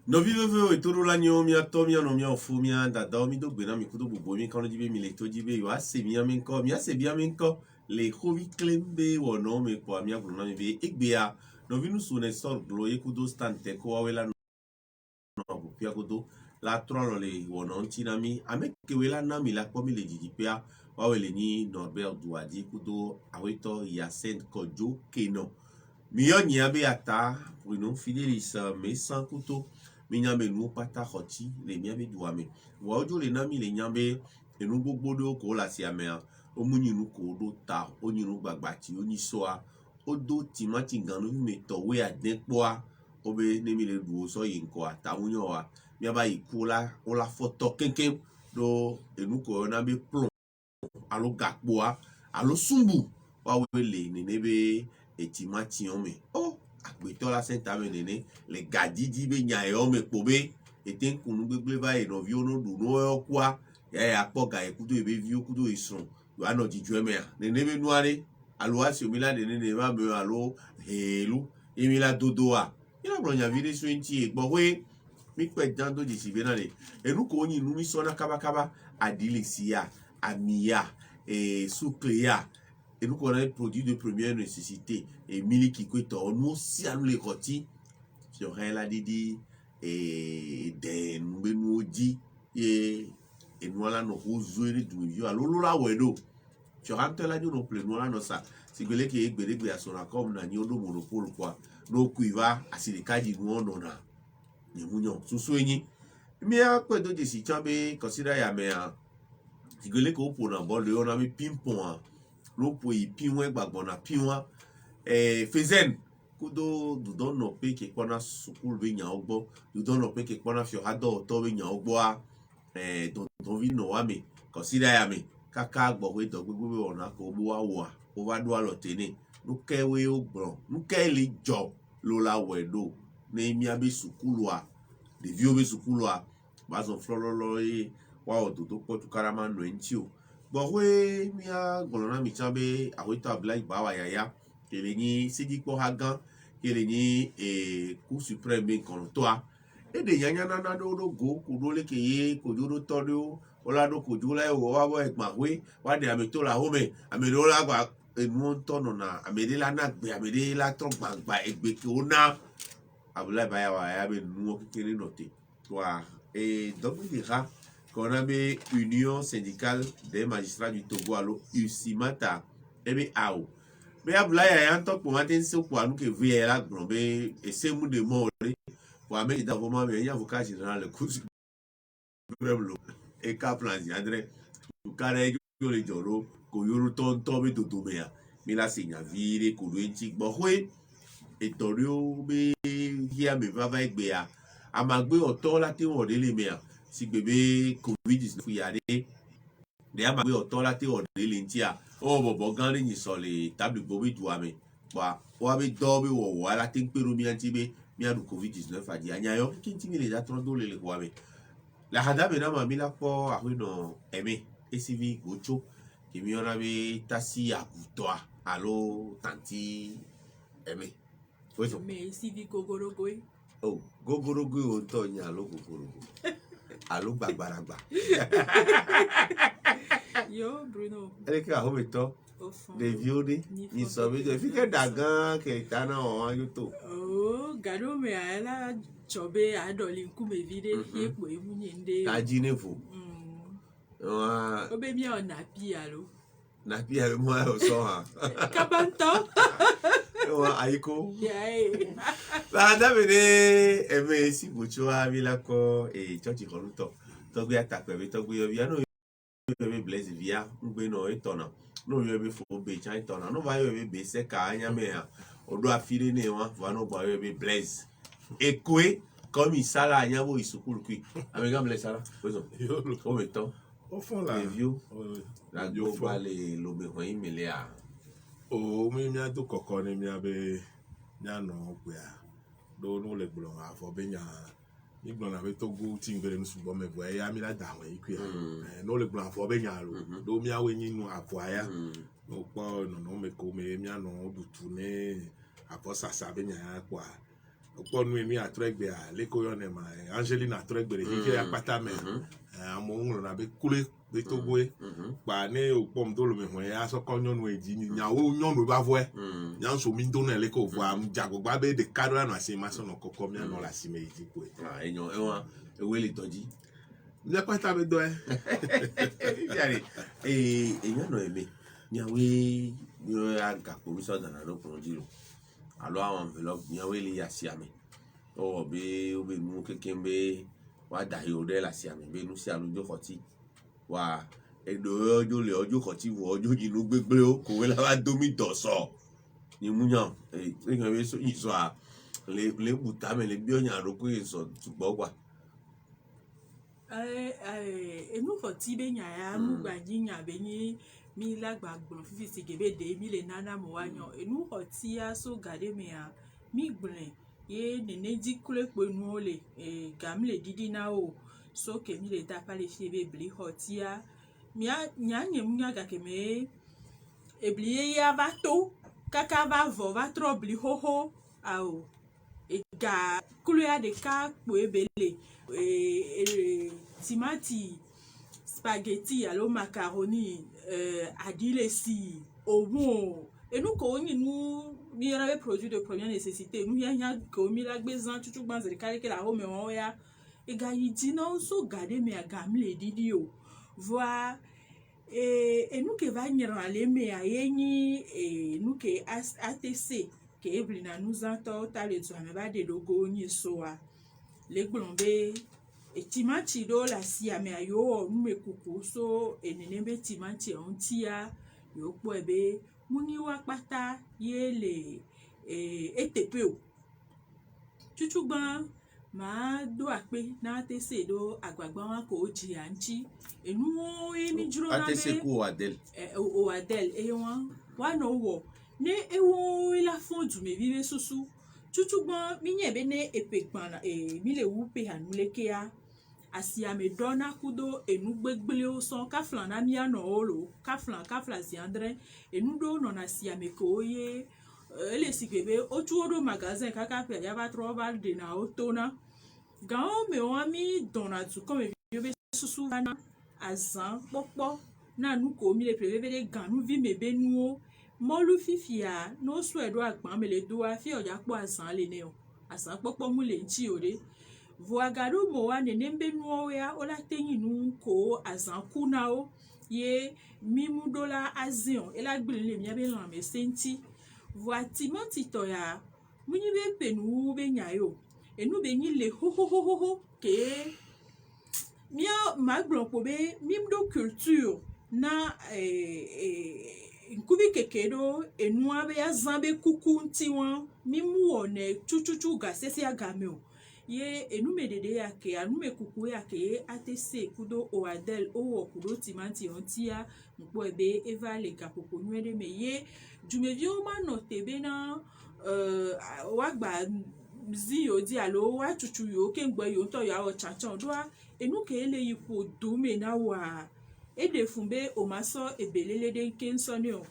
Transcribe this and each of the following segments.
No vive e toro la nyomia tomia no mia ofumia da da mi do gbena mi kudo bobo mi kan jibe mi le to jibe yo ase mi amenko mi ase bi amenko le hovi klembe wo no me po mi aglo na mi be egbea no vinu su ne sor glo e kudo stante ko awela no bo pia kudo la trono le wo no ntina mi ameke wela na mi la po mi le jiji pia wa wele ni Norbert Douadi kudo aweto Yacine Kodjo Keno mi yo nyabe ata Bruno Fidelis me san kuto mi nyambe nu pata hoti le miabe duame wa ojo le nami le nyambe enu gbogbo do ko la si ame o munyi ko do ta o nyinu gbagba ti o ni soa o do timati ganu me to we adenpoa o be ne mi le du so yin ko ata wunyo wa mi aba ikula o la foto kenken do enu ko na be plon alo gakpoa alo sumbu wa we le ni nebe etimati o me o agbeto la senta me nene le gadidi be nya e o me pobe eten kunu gbegble va e no vi ono du no e kwa ya poga e kudo e be vi kudo isun yo ano jiju eme a nene be nuare alo asi o mi la nene ma me alo helu e mi la dodo a ina bro nya vi so enti e gbo we mi pe dan do jisi be na le enu ko yin nu mi so na kaba kaba adilexia amia et sucléa et nous connaissons produits de première nécessité et miliki kwito nous si anu le koti sur la didi et den benu di et nous ala no ozuere du yo alolo la wedo sur antela di no ple nous ala no sa sigele ke egbere gbe asona comme na nyodo monopole quoi no kuiva asilikaji no na ni munyo susu enyi mi a kwedo de si chambe consider ya me a sigele ko po na ball yo na mi pimpon lo po yi pinwe gbagbo na pinwa fezen kudo du don no pe ke kona sukul be nya ogbo du don no pe ke kona fio ado to be nya ogbo a don vi no wa me consider ya me kaka gbo we do gbogbo be ona ko bo wa wo o va do alo tene nu ke we ogbon nu ke le jo lo la wedo ne mi abe sukulu a de vi obe sukulu a ba so flololo e wa o to po tu karama no entio bo we mi a golona mi chambe awita black ba wa yaya kele ni sidi po hagan kele ni cour suprême kon to a e de yanya na do go ku do le ke ye ko do to do ola do ko do la o wa bo egba we wa de ame to la home ame do la gba enu to no na ame de la na gbe ame de la to gbagba egbe ke ona abula ba ya wa ya be nu kekere note toi et donc il dira qu'on avait Union syndicale des magistrats du Togo allo USIMATA ebe ao mais abula ya yanto pour matin so pour nous que vie la grombe et c'est mu de mort pour amener dans moment mais il avocat général le coup et cap plan André kare yo le joro ko yoro ton to be dodo me ya mi la signa vire ko lo enti gbo we et torio be hia me va egbe ya amagbe oto la te won de le me ya si bebe covid-19 yare de amagbe oto la te won de le nti a o bobo gan ni so le table gbobi du ame wa be do be wo wa la te peru mi anti be mi adu covid-19 adi anya yo kinti mi le da tron do le ko ame la hada be na ma mi la po a no eme esivi gocho ki mi ona be tasi akutoa alo tanti eme ojo me esivi gogorogo oh gogorogo o to nya alo gogorogo alo gbagbaragba yo Bruno ele ke aho meto de viode ni so be de fi ke dagan ke tana o yuto oh gado me ala chobe adoli nkume vide epo emunye nde taji nefu obe mi ona pi alo na pi alo mo o so ha kabanto wa aiko yeah la davide eme si bocho a mi la ko e church koruto to gbe atape be to gbe yo via no be bless via ngbe no etona no yo be fo be cha etona no va yo be se ka anya me ha odo afire ne wa va no ba yo be bless ekwe comme sala anya bo isukulu qui avec bless sala ozo o meto au fond là review la do ba le lo be ho imele a o mi mi ado koko ni mi abe nya no gbe a do no le gbolo afo be nya ni gbolo na be to go tin vere nsu bo me bo ya mi la da won iku ya no le gbolo afo be nya lo do mi awe yin nu afo aya no kwa no me ko me mi ano dutu ne aposasa be nya kwa okpo nu emi atregbe a leko yo ne ma Angelina atregbe re ke apata me amo nlo na be kule be togwe pa ne okpo mdolo me ho ya so konyo nu eji nyawo nyonu ba vo nya so mi ndo na leko vo am jago gba be de kadra na se ma so no kokko mi ano la si me eji ko enyo ewa ewele toji mi apata be do yari enyo no eme nyawe yo aga ko mi so dana no ko diro alo àwọn envelope nyawe le ya si ame o be nu kekembe wa da yo de la si ame be nu si alujo koti wa edo ojo le ojo koti wo ojo jinu gbegbe o ko we la wa domi doso ni muyan nkan be so iso a le buta me le bi oyan ro ko iso tugbo gba enu koti be nya ya mu gba jinya be ni mi lagbagbon fifi sigebe de mi le nana mo wanyo enu koti a so gade me a mi gbon ye nene di kule pe nu ole gam le didi na o so ke mi le ta pa le fi be bli koti a mi a nya nya ga ke me ebli ya ba to kaka ba vo va tro bli ho a o ga kule a de ka po ebele timati spaghetti alo macaroni adile si owo enu ko yin nu mi ra be produit de première nécessité nu ya ko mi la gbezan tutu gban zeri kare ke la ho me won ya e ga yi di na so gade me aga mi le didi o voi enu ke va nyira le me ayenyi enu ke ATC ke eblina nous anto ta le tu ame ba de logo ni so a le glombe timati do la si ame ayo nu me kuku so enene be timati on tia yo po ebe muni wa pata ye le etepe o chuchugban ma do ape na tese do agbagba wa ko ji anchi enu emi juro na be ATC ko Adel o Adel won wa no wo ne ewo ila fon du me vive susu chuchugban mi nye be ne epegban mi le wu pe hanu leke a asia me dona kudo enu gbegbele o son kaflan na mi ano olo kaflan si andre enu do no na asia me ko ye ele sikebe otu odo magazin kaka pe ya ba trova de na otona gan me o mi dona tu comme yo be susu na azan popo na nu ko mi le preve de ganu vi me be nu molu fifia no so edo agban me le do afi oja po azan le ne o azan popo mu le nchi ore voagaru mo wa nene mbe nuo ya ola tenyi nu ko azan kuna o ye mimu dola azion ela gbele le mi abe lan me senti voatimo tito ya munyi be penu be nyayo enu be nyi le ho ke mia magbon po be mimdo culture na nkubi kekedo enu abe azan be kuku nti won mimu one chuchuchu ga sesi agame o ye enu medede ya ke anu me kuku ya ke ATC kudo o Adel o kudo timanti ontia mpo ebe eva le kapoko nwede me ye jumevio ma no tebe na wagba zi yo di alo wa chuchu yo ke ngbe yo to ya o chanchan do enu ke ele yipo do me na wa ede funbe o maso ebelele de kenso ni o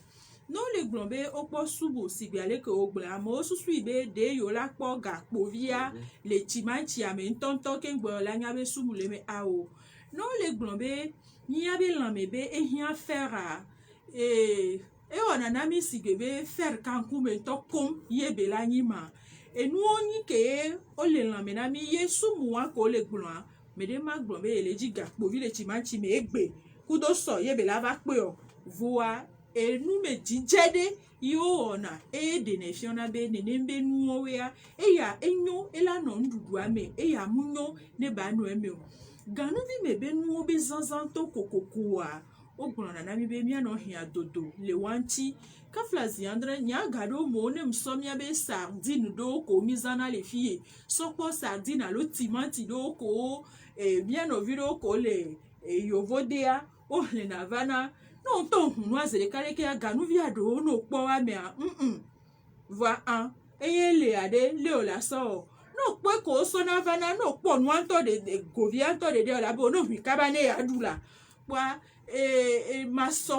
no le glombe opo subu sigbiale ke ogba mo susu ibe de yo la po ga povia le timanti ame ntonto ke ngbo la nya be subu le me awo no le glombe ni abe lan me be ehia fera ona na mi sigebe fer kanku me to kom ye be la nyima enu oni ke o le lan me na mi ye sumu wa ko le glon me de ma glombe ele ji ga povi le timanti me egbe kudo so ye be la va pe o voa enu me jinjede yo ona de ne fiona be ne mbe nuo ya ya enyo ela no ndudu ame ya munyo ne ba no eme o ganu vi me be nuo be zanzan to kokoko a ogbona na mi be mi ano hia dodo le wanti kaflazi andre nya gado mo ne msomia be sardine do ko mizana le fie sopo sardine alo timati do ko mi ano video ko le yovodea o le navana no to hunu azere kare ke aganu vi ado no po wa me a va an le ade le o la so no po ko so na vana no po nu anto de govia anto de la bo no mi kabane adula kpoa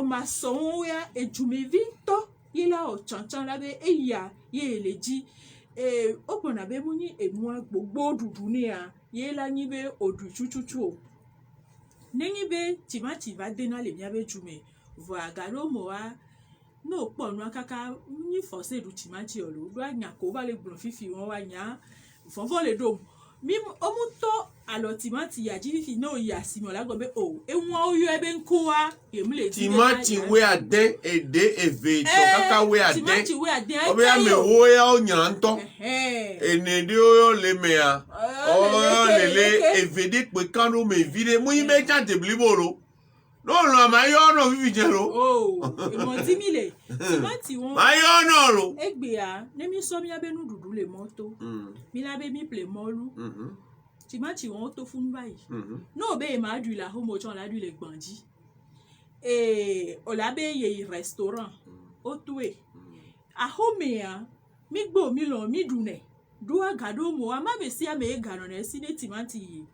maso ya ejumevi ntɔ ye la ɔtsantsan la be eya ye le dzi o gbɔna be mu nyi enua gbogbo ɖuɖu ne ya ye la nyi be oɖui tututu o nenyi be timati va dena le mía be dzume vɔa gaɖo moa ne o kpɔ nua kaka nyi forcé ɖu timati o lo ɖo anya ko va le gblɔ fifi wɔn wa nya vɔvɔ le ɖom mi ɔmutɔ alɔ timati ya dzi fifi ne o yi asime la gblɔ be o eŋuawo yɔ ebe ŋkɔa emu le dzi timati we ade ede eve tɔ kaka we ade timati we ade ɔbɛ ame wo ya wo nyra ŋutɔ ene de wo le mea lele eve de kpe kan ɖo me vi de mu yi be tsa debli bo lo n'olu ama yɔ nɔ vivi dze lo o emɔti mi le timati wɔn ma yɔ nɔ lo egbea ne mi sɔ mía be nuɖuɖu le mɔto mi la be mi ple mɔlu timati wɔn to funu ba yi ne o be ma ɖui la homo tsɔ la ɖui le gbãdzi o la be ye restaurant o toe ahomea mi gbɔ mi lɔ mi ɖu nɛ do agaɖo mo ama be si ame ye ganɔ nɛ si ne timati yi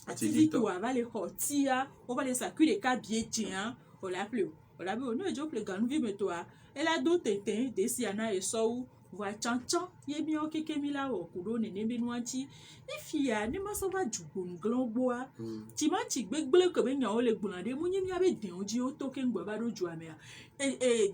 ativito a va le xɔ tia o va le sakui ɖeka bie dzia o la ple o la be o ne edzo ple ganuvi me toa ela do tete desia na esɔwu voa tsantsan ye miawo keke mi la wɔ ku ɖo nene be nua ŋuti ifia ne ma sɔ va dzugbonu glɔ̃ gbɔa timati gbegble ke be nyawo le gbɔna ɖe mu nye mía be dewo dzi wo to ke ŋgbɔ va ɖo dzua mea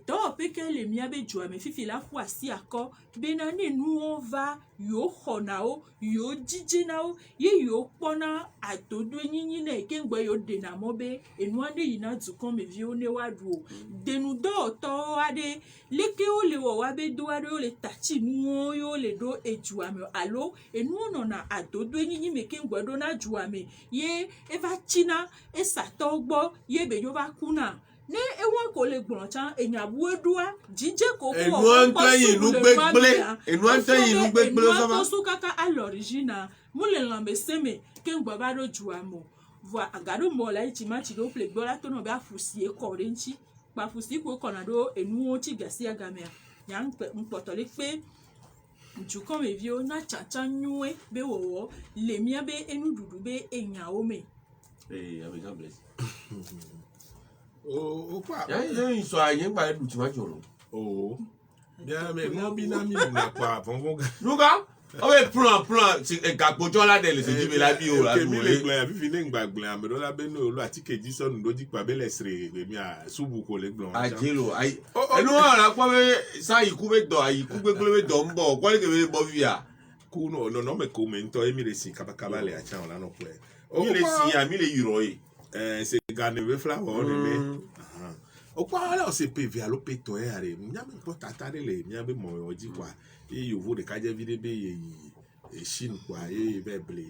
dɔwɔƒe ke le mía be dzua me fifi la ƒu asi akɔ bena ne nuwo va yiwo xɔna wo yiwo dzidzina wo ye yiwo kpɔna adodo nyinyi ne ke ŋgbɔ yiwo ɖena mɔ be enua ne yina dukɔmeviwo ne woaɖu o denudɔwɔtɔwo aɖe leke wo le wɔ wa be do aɖewo le tatsi nuwo yiwo le ɖo edzua me alo enuwo nɔna adodo nyinyi me ke ŋgbɔ ɖo na dzua me ye eva tsina esatɔwo gbɔ ye be yewo va kuna ne ewa ko le gbɔn tsan enyabu eɖoa dzidze ko ko enua ŋutɔ yi nu gbegble enua ŋutɔ yi nu gbegble enua sɔba tɔso kaka alɔrizina mu le lãmese me ke ŋgbɔ va ɖo dzua me voa agaɖo mɔ la yi timati ɖo ƒle gbɔ la to nɔ be afusi ekɔ ɖe ŋuti kpafusi ko kɔna ɖo enuwo ŋuti gasia gamea nya ŋkpɔtɔ le kpe dukɔmeviwo na tsantsan nyuie be wɔwɔ le mía be enuɖuɖu be enyawo me. ame God bless o kwa ya sɔ anyi gba ɖu timati o lo o bia me ŋɔ bi na mi na kwa vɔvɔ ga nuka ɔbɛ plan gakpotsɔ la de le se dzi be la bi o la ke du mi o le ye gblɔ afifi ne ŋgba gblɔ ame ɖewo la be ne olo atike dzi sɔnu ɖo dzi kpa be le sre be mia subu ko le gblɔ adze lo ayi enu hã la kpɔ be sa ayiku be dɔ ayiku gbegble be dɔ ń bɔ kɔli ke be bɔ via ku nɔnɔme ko me ŋutɔ emi le si kabakaba le atsa o la nɔ kɔɛ mi le si mi le yurɔ ye se gane be fla wɔ nene o kpa ala o se pe vi alo pe tɔ ya re miame kpɔ tata ɖe le miabe mɔyɔ dzi kɔa ye yovo ɖeka dze vi ɖe be ye yi Chine kɔa ye be ble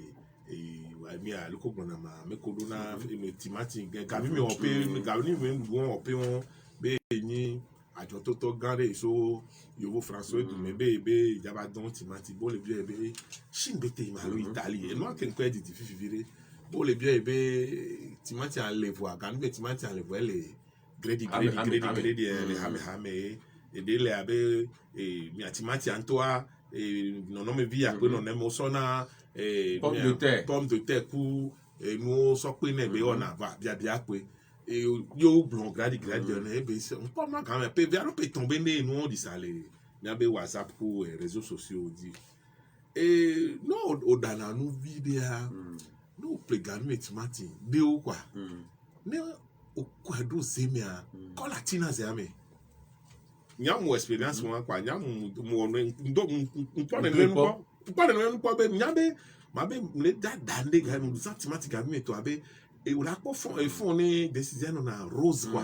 mi alo ko gbɔna ma me ko ɖo na timati gavi mi wɔ pe gavi mi wɔ pe wɔn be nyi adzɔtɔtɔ gã ɖe so yovo François dume be dzaba dɔn timati bo le bia be Chine be te ma alo Italie enua ke ŋkɔe didi fifi ɖe bo le bia be timati ale voa ganu be timati ale voa ele gredi le hame ede le abe mia timati antoa nɔnɔmevi akpe nɔnɔme sɔna pomme de terre ku nuwo sɔkpe ne be wɔna va biabia kpe yo gblɔ gradi ne ebe ŋkpɔ ma gã me pe via ɖo pe tɔn be ne nuwo ɖisa le miabe WhatsApp ku réseaux sociaux dzi no o ɖana nu vi ɖea no o ple ganu timati ɖewo kɔa ne o kɔe ɖo zemea kɔla tina zea me nyamu experience wa kwa nyamu mo nkpɔ ne nukpɔ be nyabe ma be le da nde ga no timati ga mi to abe o la kpɔ fɔn ne decision na rose kwa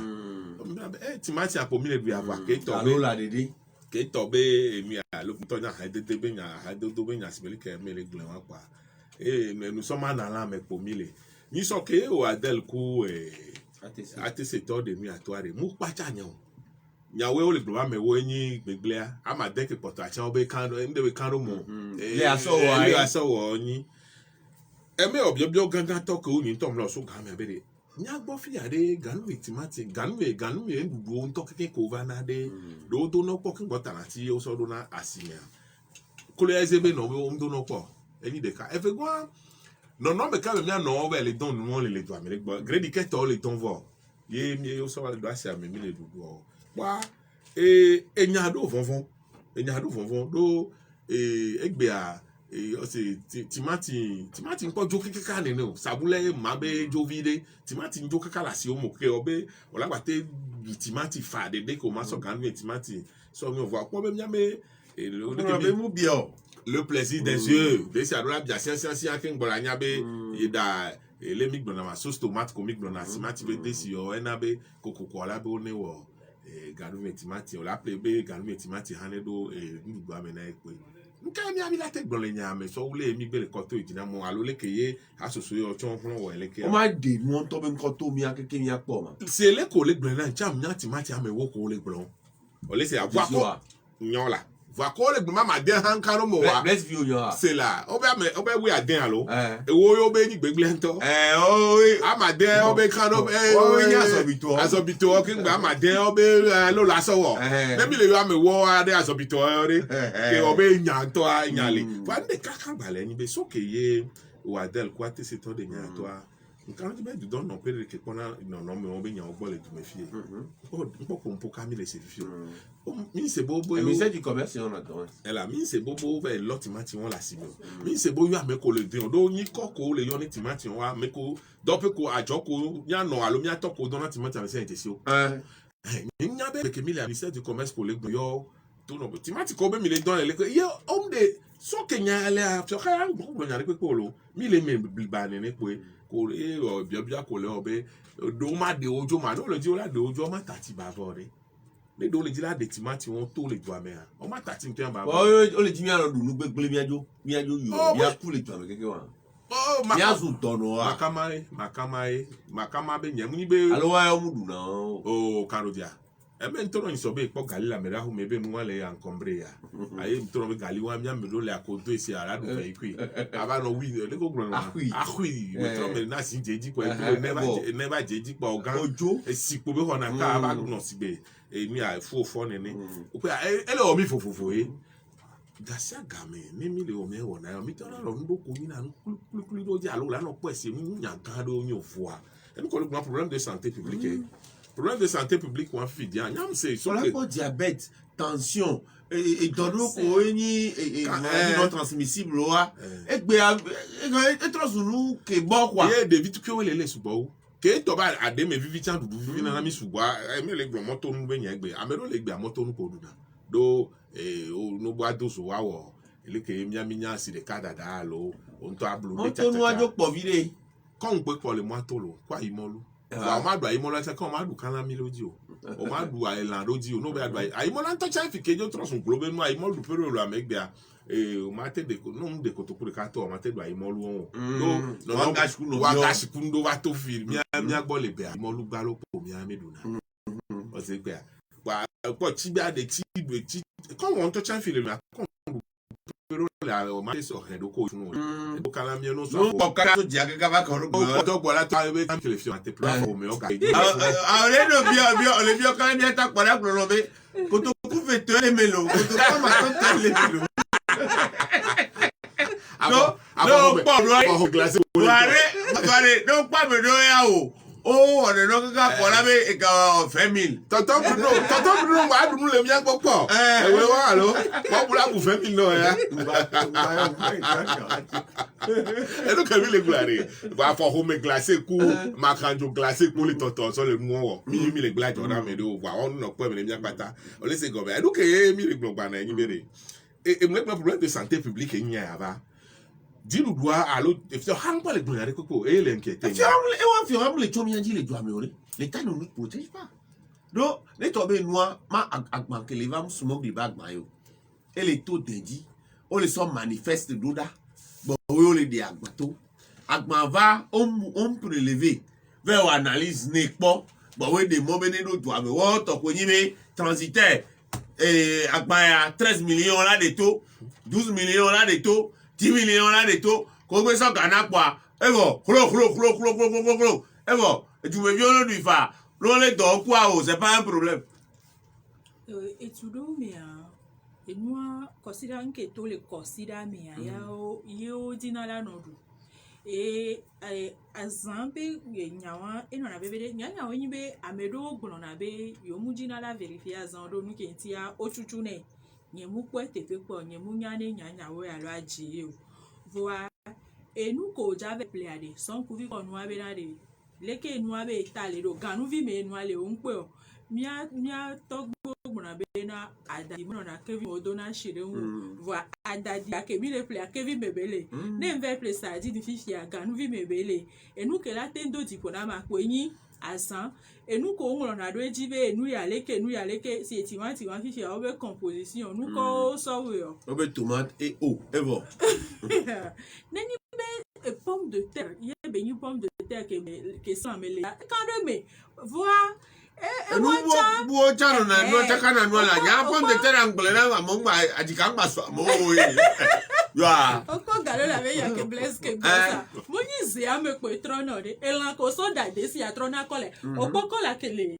timati apo mi le du ava ke tɔ be la dede ke tɔ be mi alo tɔ nya ha dede be nya simeli ke me le gblẽ wa kwa nous sommes dans la me po mi le ni sɔ ke o adel ku atese tɔ de mi atoare mu kpatsa nyawo nyawo le gblɔ ame wo nyi gbegblea ama de ke kpɔtɔ atsa be kan do ende be kan do mo le asɔwɔ nyi eme obiobio gangan tɔ ke wo nyi tɔ mlɔ so ga me be de nyagbɔ fi ya de ganuwe timati ganuwe nduduwo ŋutɔ keke ko va na de do do no kpɔ ke gbɔ tanati wo sɔ do na asimea kolo eze be no wo do no kpɔ enyi ɖeka efe gwa nɔnɔ me ka be mia nɔ be le don nu le do ame le gbɔ gredi ke tɔ le don vɔ ye mi yo so wa do asia me mi le dudu o wa enya do fonfon do egbe a o se timati nko jo kekeka ni no sabule ma be jo vide timati njo kekaka la si o mo ke obe olagbate timati fa de ko ma so kan mi timati so mi o vo apo be mi ame le plaisir des yeux de si adola bia sian ken gbola nya be ida ele mi gbona ma sauce tomate ko mi gbona timati be de si o ena be kokoko la be o ne wo garu timati o la ple be garu timati hanedo ndudu amena ekwe nka mi abi la te gbon le nya me so wule mi gbele ko to ijina mo alo le keye asoso yo chon fun wo ele ke o ma de mo to be nko to mi akeke mi apo ma se le ko le gbon na cham nya timati ame wo ko le gbon o le se avwa ko nyola va ko le gbon ma de han karo mo wa let's view your c'est là o be we aden alo ewo yo be ni gbegble nto amade o be kan o ni azobito o kin gba amade o be lo la sowo be mi le yo ame wo ade azobito o re ke o be nya nto a nyale fa nde kaka gbale ni be so ke ye o adel kwa te se to de nya to a nkan ti be du don no pere ke kona no me o be nya o gbole du me fie npo ko npo ka mi le se fie mi se bobo mi se du commerce on attend ela mi se bobo ve lo timati won la si mi se bo yo ameko le din do yin koko le yo ni timati won ameko do pe ko ajoko nya no alo mi atoko do na timati ame se ntesi o mi nya be ke mi le mi se du commerce ko le gbo yo to no timati ko be mi le don le ko ye om de so ke nya le a so ka gbo nya le pe ko lo mi le me ba ni pe ko e o bia ko le obe do ma de ojo ma no le di o la de ojo ma tati ba bo re le do le di la de timati won to le do ame a o ma tati nto ba o le di mi aro du nu gbegble mi ajo yo mi a ku le do ame keke wa mi a zu tono a makama be nyam ni be alo wa o mu du na o karodia e me ntoro nso be po galila me rahu me be nu wale ya nkombre ya aye ntoro be gali wa mi am lo le akodo esi ara du fe ikwi aba no wi le ko gboro ahui me ntoro me na si jeji ko e never jeji pa ogan ojo esipo be ho na ka aba no sigbe mi a fo ne ni o pe ele o mi fofofo dasia game mi le o me wo na mi toro ro ndo ko mi na kulu do ja lo la no po ese mi nya kan do yin ofo a e mi ko le problème de santé publique problème de santé publique ou amphibien nyam se so le diabète tension et dodo ko ni non transmissible wa egbe e trosunu ke bo kwa ye de vite ko le subo ke to ba ade me vivi chan dudu vivi na mi subo me le gbo moto nu be yen egbe amero le gbe moto nu ko duda do o no bo ado so wa wo ile ke mi nya si de kada da lo on to ablu de moto nu ajo po vire kon pe po le moto lo kwa imolu wa ma do ayimola se kan ma du kan mi loji o ma du ailan loji o no be adu ayimola to cha fi kejo trosun globe nu ayimolu du pere lo amegbe a o ma te de ko no de ko to kure ka to o ma te du ayimolu won no wa ga shikun do wa to fi mi agbo le be ayimolu gba lo po mi amedu na o se pe wa po ti bi ade ti kon won to cha fi le mi kon pero la o ma so he do ko fun o do kala mi no so o ka so dia ka ba ko ro o to gbo la ta be kan television ate platform me o ka a le no bi le bi o ka mi ta para ko lo be ko to ku fe to le melo ko to ka ma to le melo no pa ro glace ware no pa me do ya o ọ̀nà náà kíkà pọ̀ lábẹ́ ìkà ọ̀fẹ́ mi. tọ́tọ́ bínú wà á dùnú lèmi àgbọ̀ pọ̀ ẹ̀wẹ̀ wà ló pọ́pùlà bù fẹ́ mi náà ya. ẹnu kẹ́mi lè gbà rè wà á fọ home glacé kú makanjo glacé kú lè tọ̀tọ̀ sọ lè mú wọn wọ̀ mi lè gbà jọ̀ náà mi lè wà ọ́n nà pẹ́ mi lè mi àgbàtà ọ̀lẹ́sẹ̀ gọ̀bẹ̀ ẹnu kẹ́yẹ mi lè gbọ̀ngbà náà ẹ̀yìn bẹ̀rẹ̀ èmi lè gbà problème de santé publique ẹ̀yìn yà bá dilu doit allo if you hang pas les bons avec coco et l'inquiéter et on fait vraiment les chomianji les doit améliorer l'état ne nous protège pas donc les tombés noirs ma agman que les femmes smoke des bagues mayo et les taux d'indi on les sont manifestes d'oda bon on les des agbato agman va on prélever vers analyse n'est pas bon oui des moments nous doit mais on to ko nyime transitaire et agman 13 millions là de taux 12 millions là de taux 10 millions là de tout, qu'on peut s'en gagner quoi. Et bon, et bon, tu me viens du fa, l'on les donne quoi, c'est pas un problème. Et tout le mais et moi, considérant que tout le considère mais yo dina la non. et azambe nyawa enona bebede nyanya onyi be amedo gbona be yomuji na la vérifier azando nu kentia ochuchu ne nyemu kwe tepe po nyemu nyane nyanya we alo aji o voa enu ko jave pleade son kuvi ko nu abe na de leke nu abe tale do ganu vi me nu ale onpe o mia togbo gbona be na adadi mo na kevi odona shire wu voa adadi akebi le ple akevi mebele ne mve ple sa di fifia ganu vi mebele enu ke la tendo di pona ma ko yin asan enu ko ngoro na do ejibe enu ya leke si etiwan fifia obe composition nu ko so we o obe tomate et eau evo neni be pomme de terre ye be ni pomme de terre que sans mele quand me voir enu bo chano na no chakana no la ya pomme de terre angle na mo ma ajikanga so mo ya oko galo la veya ke bless ke bosa mo ni ze ame ko trono de elan ko so da de si atrona kole opoko la kele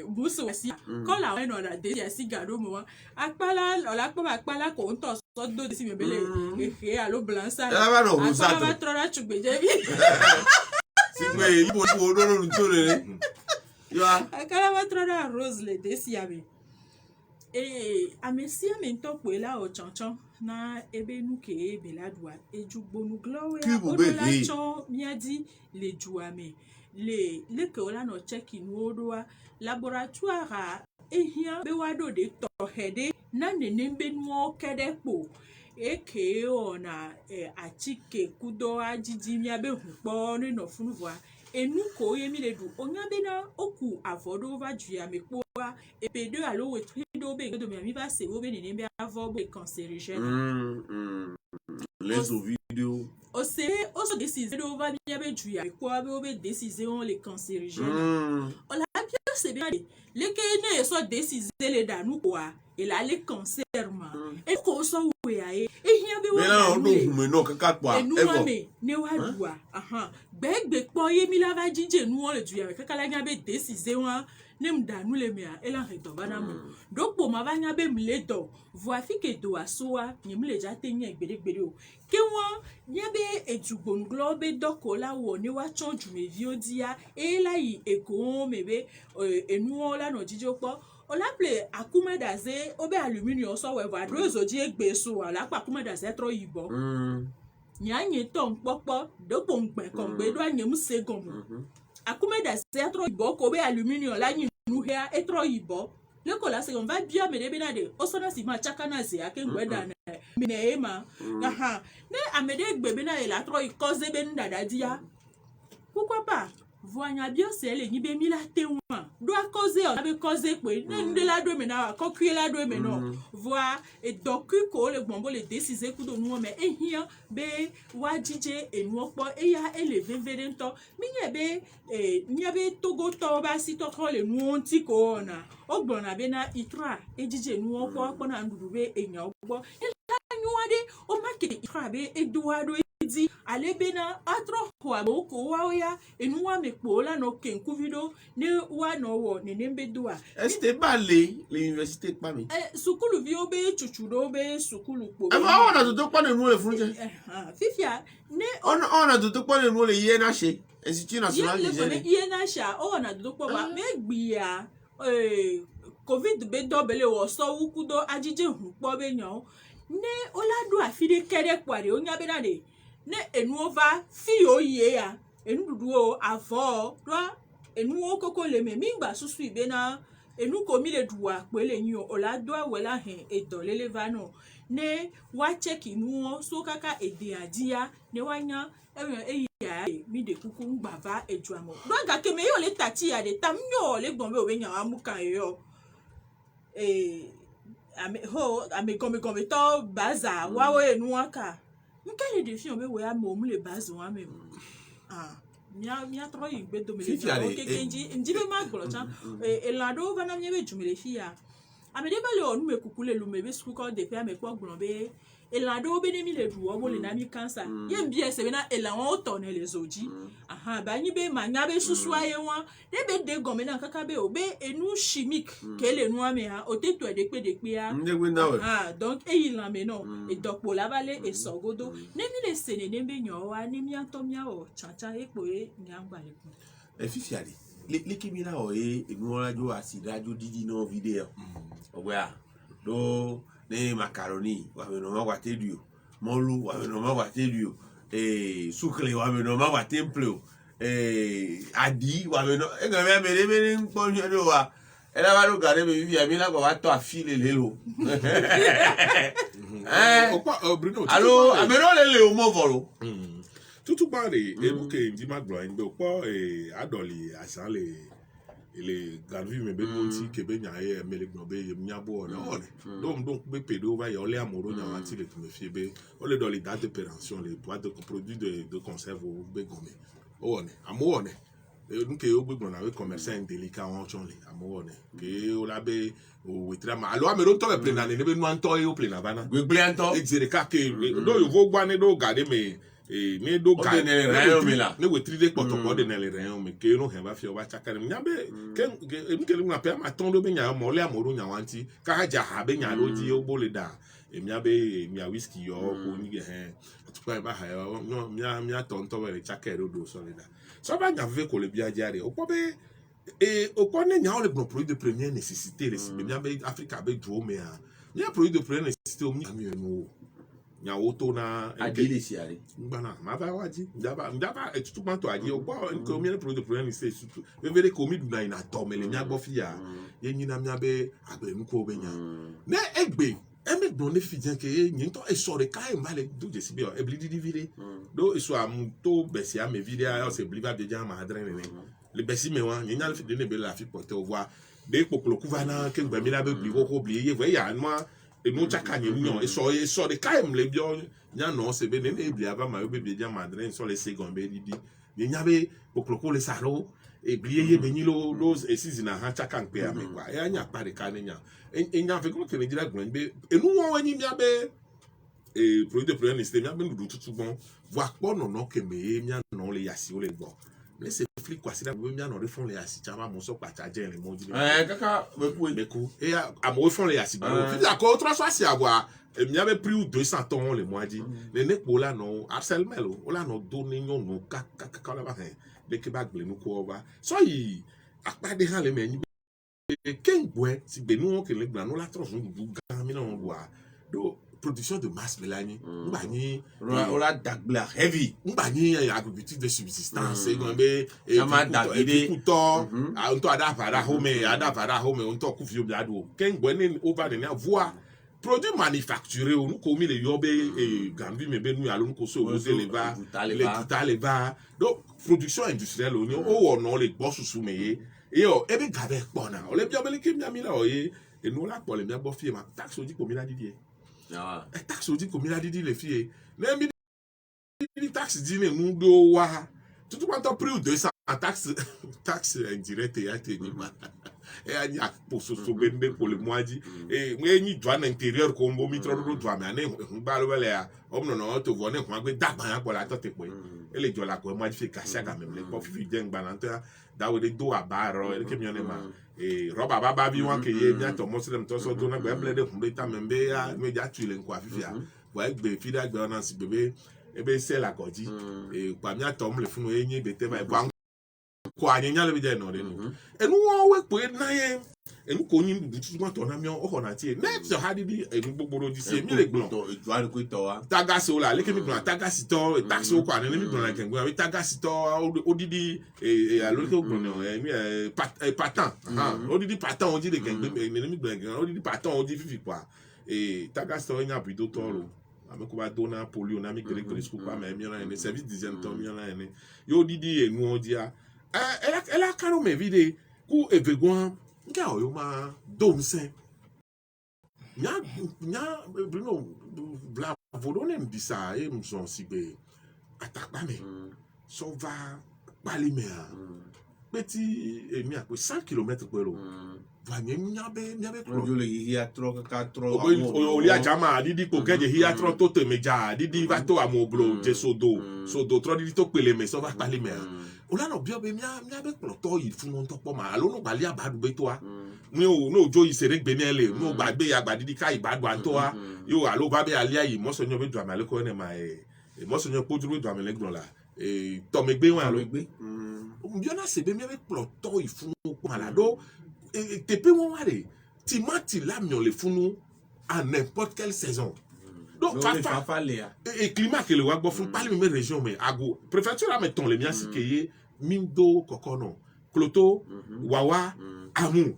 busu wasi kola we no da de si gado mo akpala ola po akpala ko nto so do de si mebele alo blanca la ba no busa akpala trona chugbeje bi sigbe ibo bo do no ntore ya akala ba trona rose le de si abi amesia mento kwela o chonchon na ebe nuke ebe ladwa ejugbonu glowe odola chon miadi le juame le ke ola no check in odoa laboratoire ehia be wado de tohede na nenembe nuo kedepo eke ona achike kudo ajiji mia be hupo ni no funwa enu ko yemi le du onya be na oku avodo va juame po EP2 alo wetrido be do mi va se wo be ni be avo be cancérigène les vidéo o so décider do va bien be juya ko be décision les cancérigènes o la bien c'est bien les que ne so décider les danu quoi il a les cancer ma e ko so we aye e hia be wa no no kaka kwa evo ne wa dua gbegbe po ye mi la va jije nu o le juya kaka la nya be décision nem danu le mea ela reto bana mo dokpo ma banya be mledo voici que do asoa nyem le jate nya gbere o ke won nya be ejugbon globe dokola wo ni wa chonju me viodia ela yi eko mebe enu ola no jijopo ola ple akume daze obe aluminium so we va drozo ji egbe so ala pa akume daze tro yibo nya nye ton popo dokpo ngbe kon gbe do anyem segon akume daze tro yibo ko be aluminium la nous here etro yibo le kola se on va bien me de benade osona si ma chakana ze ake ngweda na minema ne amede gbebe na la tro i cause be ndada dia pourquoi pas voanya bien c'est le ni be mi la tewa do a cause on be cause pe ne de la do me na ko kue la do me no voir et donc ko le gbombo le décider ku do nu me ehia be wajije enu opo eya eleve vedento mi nye be togo to ba si to ko le nu onti ko na ogbona be na itra ejije nu opo na ndudu be enya opo nyuade o market itra be eduado di alebena atro kwa boko wa ya enuwa mepo la no kenku video ne wa no wo ne nembe dua este balé l'université pa mi sukulu vi obe chuchudo be sukulu po aba ona to pa ne nu le funje fifia ne ona to pa ne nu le INH Institut National de Génie INH ona to pa ba me gbia covid be dobele wo so wukudo ajije hu po be yan ne oladu afide kere kware onya be na de ne enu ova fi oye ya enu dudu o avo do enu okoko le me mingba susu ibe na enu ko mi le duwa pe le yin o la do awela hen edolele va no ne wa check inu so kaka ede adia ne wanya ya mi de kuku ngba va eju amo do ga ke me yo le tati ya de tam yo le gbon be o be yan amukan yo ame comme to baza wa we enu aka quel défi on veut voir mon les bases moi même mia trop igbe do me le kenji ndibe ma golocha e lado va na mie be jumele fia amede ba le onu me kukule lu me be sku ko de pe ame po gbon be elan do be ne mi le du o bo le na mi cancer ye mbie se be na elan o to ne les oji aha ba ni be ma nya be susu aye won de be de gomme na kaka be o be enu chimique ke le nu ame ha o te to de pe a ah donc e ilan me no e dokpo la bale e sogodo ne mi le sene ne be nyo wa ni mi anto mi o chacha e po e nyangba le ku e fifi ali le kimina o e enu radio asiradio didi no video ogwa do ne macaroni wa me no ma wa tedio molu wa me no ma wa tedio sucre wa me no ma wa temple adi wa me no e ga me npo nyo wa e la ba lo gare me vivi ami la ko wa to afile le lo Bruno allo amero le o mo volo tutu bari ebuke ndi maglo ngbe opo adoli asan le garvi me be monti ke be nya e mele gbo be yem nya bo na one donc be pedo va yo le amoro nya wanti le me fie be o le doli date de péremption les boîtes de produits de conserve o be gome o one amo one donc e o be gbo na we commerçant indélicat on chonle amo one ke o la be o wetra ma alo amero to be plena ne be nu anto e o plena bana gbe ple anto e dire ka ke do yo vo gba ne do gade me ne do ka ne we tride potoko de ne le ren me ke no he ba fi o ba chakare nya be ke ke na pe ma ton do be nya mo le amoro nya wanti ka ja ha be nya lo ji o bo le da e mia be mia whisky yo ko ni he tu pa ba ha no mia ton to be chakare do so le da so ba nya ve ko le bia jare o po be o ko ne nya o le produit de première nécessité le mia be Africa be do me a nya produit de première nécessité o mi no nya woto na adile siare ngana ma ba waji ndaba etutu kwanto aji o gbo nko mi le produit premier ni say sutu be vele ko mi du na ina to mele nya gbo fi ya ye nyina mia be agbe nko be nya ne egbe eme don ne fi jan ke yin to e sore kai mbale do je sibe o e blidi divide do e so am to besi am video o se bliva de jan ma adren ne le besi me wan yin na fi de ne be la fi porter o voir de kokolo kuvana ke gbe mi la be bli ko bli ye ve ya ma e no chaka ni nyo e so de kaim le bio nya no se be ne e bli aba ma be jan ma adren so le second be didi ni nya be kokolo le saro e bli ye be ni lo e season ha chaka npe ame kwa e anya pare ka ne nya e nya fe ko ke ne dira gbon be e nu won ni mia be e produit de premier système mia be nu tutu bon voir po no ke me mia no le yasi o le gbo le se flic kwa sida be mia no refon le yasi chama mo so kwa charger le mo di kaka be ku e amo refon le yasi ba fi ko 300 si avoir mia be prix 200 ton le mo di le ne po la no harcèlement o la no do ni nyon no ka la ba he le ke ba gble nu ko ba so yi apade han le me ni ken boy si be nu ke le gba no la tros nu du ga mi no boa do production de masse melani ngba ni o la dagbla heavy ngba ni agriculture de subsistance ngbe chama dagide kuto on to ada para home on to ku fi obi ado ken boy ni over the voir produit manufacturé on ko mi le yobe gambi me be nu ya lo ko so o se le va le va donc production industrielle on o no le gbo susu meye e o ebe gabe po na o le bi obele ke mi amila o ye e no la po le mi agbo fie ma tax oji ko mi la didi e tax oji ko mi la didi le fie na mi di tax di ne nu do wa tutu quanto prix 200 tax indirect ya te ni ma e anya po so bende ko le moaji e mwe ni douane intérieur ko mbo mi tro do douane ane ngba lo bele ya o no to vo ne ko agbe dagba ya ko la to te pe e le jola ko moaji fi kasi aga memle ko fi den gba na ta da we de do abaro e ke mi one ma e roba baba bi wan ke ye mi ato muslim to so do na gba ble de kumbe ta membe ya me ja tu le nko afifia wa egbe fi da gbe ona si bebe ebe se la koji e pa mi ato mo le funu e yin be te ba ko anyanya le bi je no de no enu won we pe na ye enu ko yin du tu ma to na mi o na ti net so hadidi enu gbogboro di se mi le gbon to ejuan ko to wa tagasi o la le ke mi gbon tagasi to taxi o ko ani mi gbon la ke gbon tagasi to odidi alo ke gbon no mi patent odidi patent o di de ke mi gbon odidi patent o di fifi kwa tagasi to nya bido to ro ame ko ba dona polio na mi kere school pa me mi na ne service d'hygiène to mi na ne yo didi enu o dia ela karo me vide ku eveguan nga o yo ma do nse nya Bruno bla vodone mbisa e mson sibe atakpa me so va pali me a beti emi a 100 km pelo va nyabe Ojo le hia tro ka tro. oli ajama didi ko keje hia tro to te meja didi va to amoblo je sodo tro didi to pele me so va pale me ola no bio be mia be ploto yi fun on to po ma lo no gbali abadu be to wa ni o no jo isere gbe ni ele no gbagbe ya gbadidi ka ibadu an to wa yo alo ba be alia yi mo so nyo be do amale ko ne ma mo so nyo podru be do amale gbon la to me gbe wan lo gbe bio na se be mia be ploto yi fun ko malado te pe won wa re timati la mi on le funu à n'importe quelle saison. Donc, et climat que le wa go fun parle même région mais ago préfecture à mettons les miens si que mindo kokono kloto wawa amu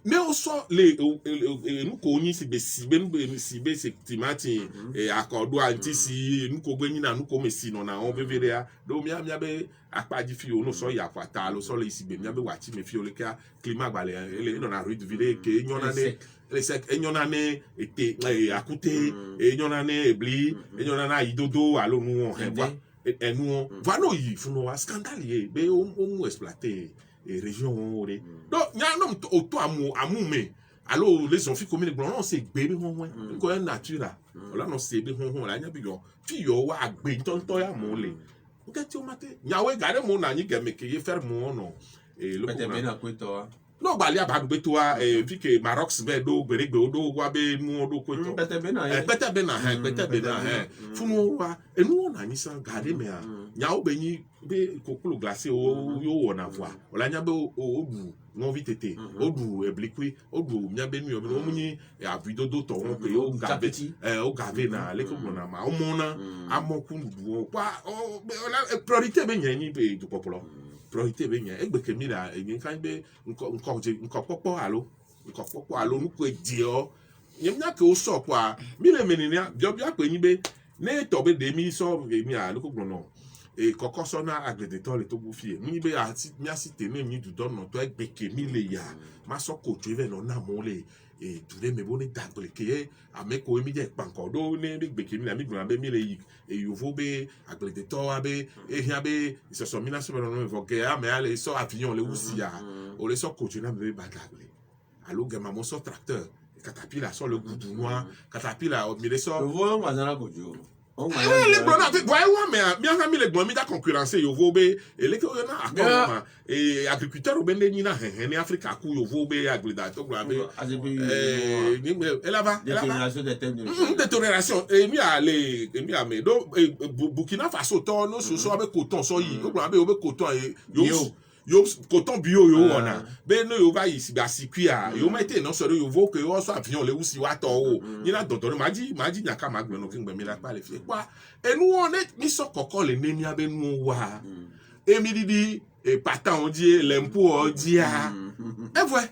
mais on sort les nous koni si be c'est timati et accordo anti si nous ko gbe na nous ko mesi no na on be veria do mia be apaji fi o no so ya kwata lo so le si be mia be wati me fi o le ka climat gba le no na rue de ville que nyona ne les sec enyona ne ete akute enyona ne ebli enyona na idodo alo nu on hewa et nous voilà yi funu wa scandale be o mu exploiter et région ore donc nya no auto amu me alors les filles comme les blancs on c'est bébé won ko en nature là non c'est bébé won la nya bi yo fi yo wa agbe tonto ya mo le ngati o mate nya we gare mo na nyi geme ke ye faire mo no et le peut-être bien akoto no gbali abadu be to wa fi ke Maroc be do gberegbe odo wa be nu odo ko to peut-être bien funu wa enu na nyi san gare me a nya o be nyi be kokulu glacé o yo wona voix ola nya be odu non vitete odu eblikwi odu nya be nu o munyi avido do to won pe o gave na le ko na ma o mona amoku ndu kwa priorité be nya nyi be du popolo priorité be nya egbe kemi la nyi kan be nko popo alo nu ko di o nyemnya ke o so kwa mi le meninia biobia pe nyi be ne to be de mi so mi a lo ko gbono e koko so na agbede to le to bu fie mi be ati mi asite me mi du don no to egbe kemi le ya ma so ko drive no na mo le e dure me boni dagbele ke ameko mi je panko do ne be gbeke mi na mi gbona be mi le yi e yovo be agbede to abe e hia be so so mi na so no no voke a me ale so avion le usia o le so ko na be badagbele alo gema mo so tracteur Caterpillar sur le goudou noir Caterpillar mi le so le voyons mazana kojo les blona voyons mais bien ami les blona mi da concurrencer yo vobe e le ko na akoma e agriculteur obende ni na he ni Africa ku yo vobe agbeda to gba be ni elle va détérioration des thèmes détérioration e mi a me do Burkina Faso to no so abe coton so yi ko gba be obe coton yo coton bio yo ona be no yo va isi ba sikua yo mete no so yo vo ke yo so avion le usi wa to o ni na dodoro maji nyaka magbe no kingbe mi la pa le fi pa enu won mi so koko le nemi abe nu wa emi didi e patan die lempo o dia e voi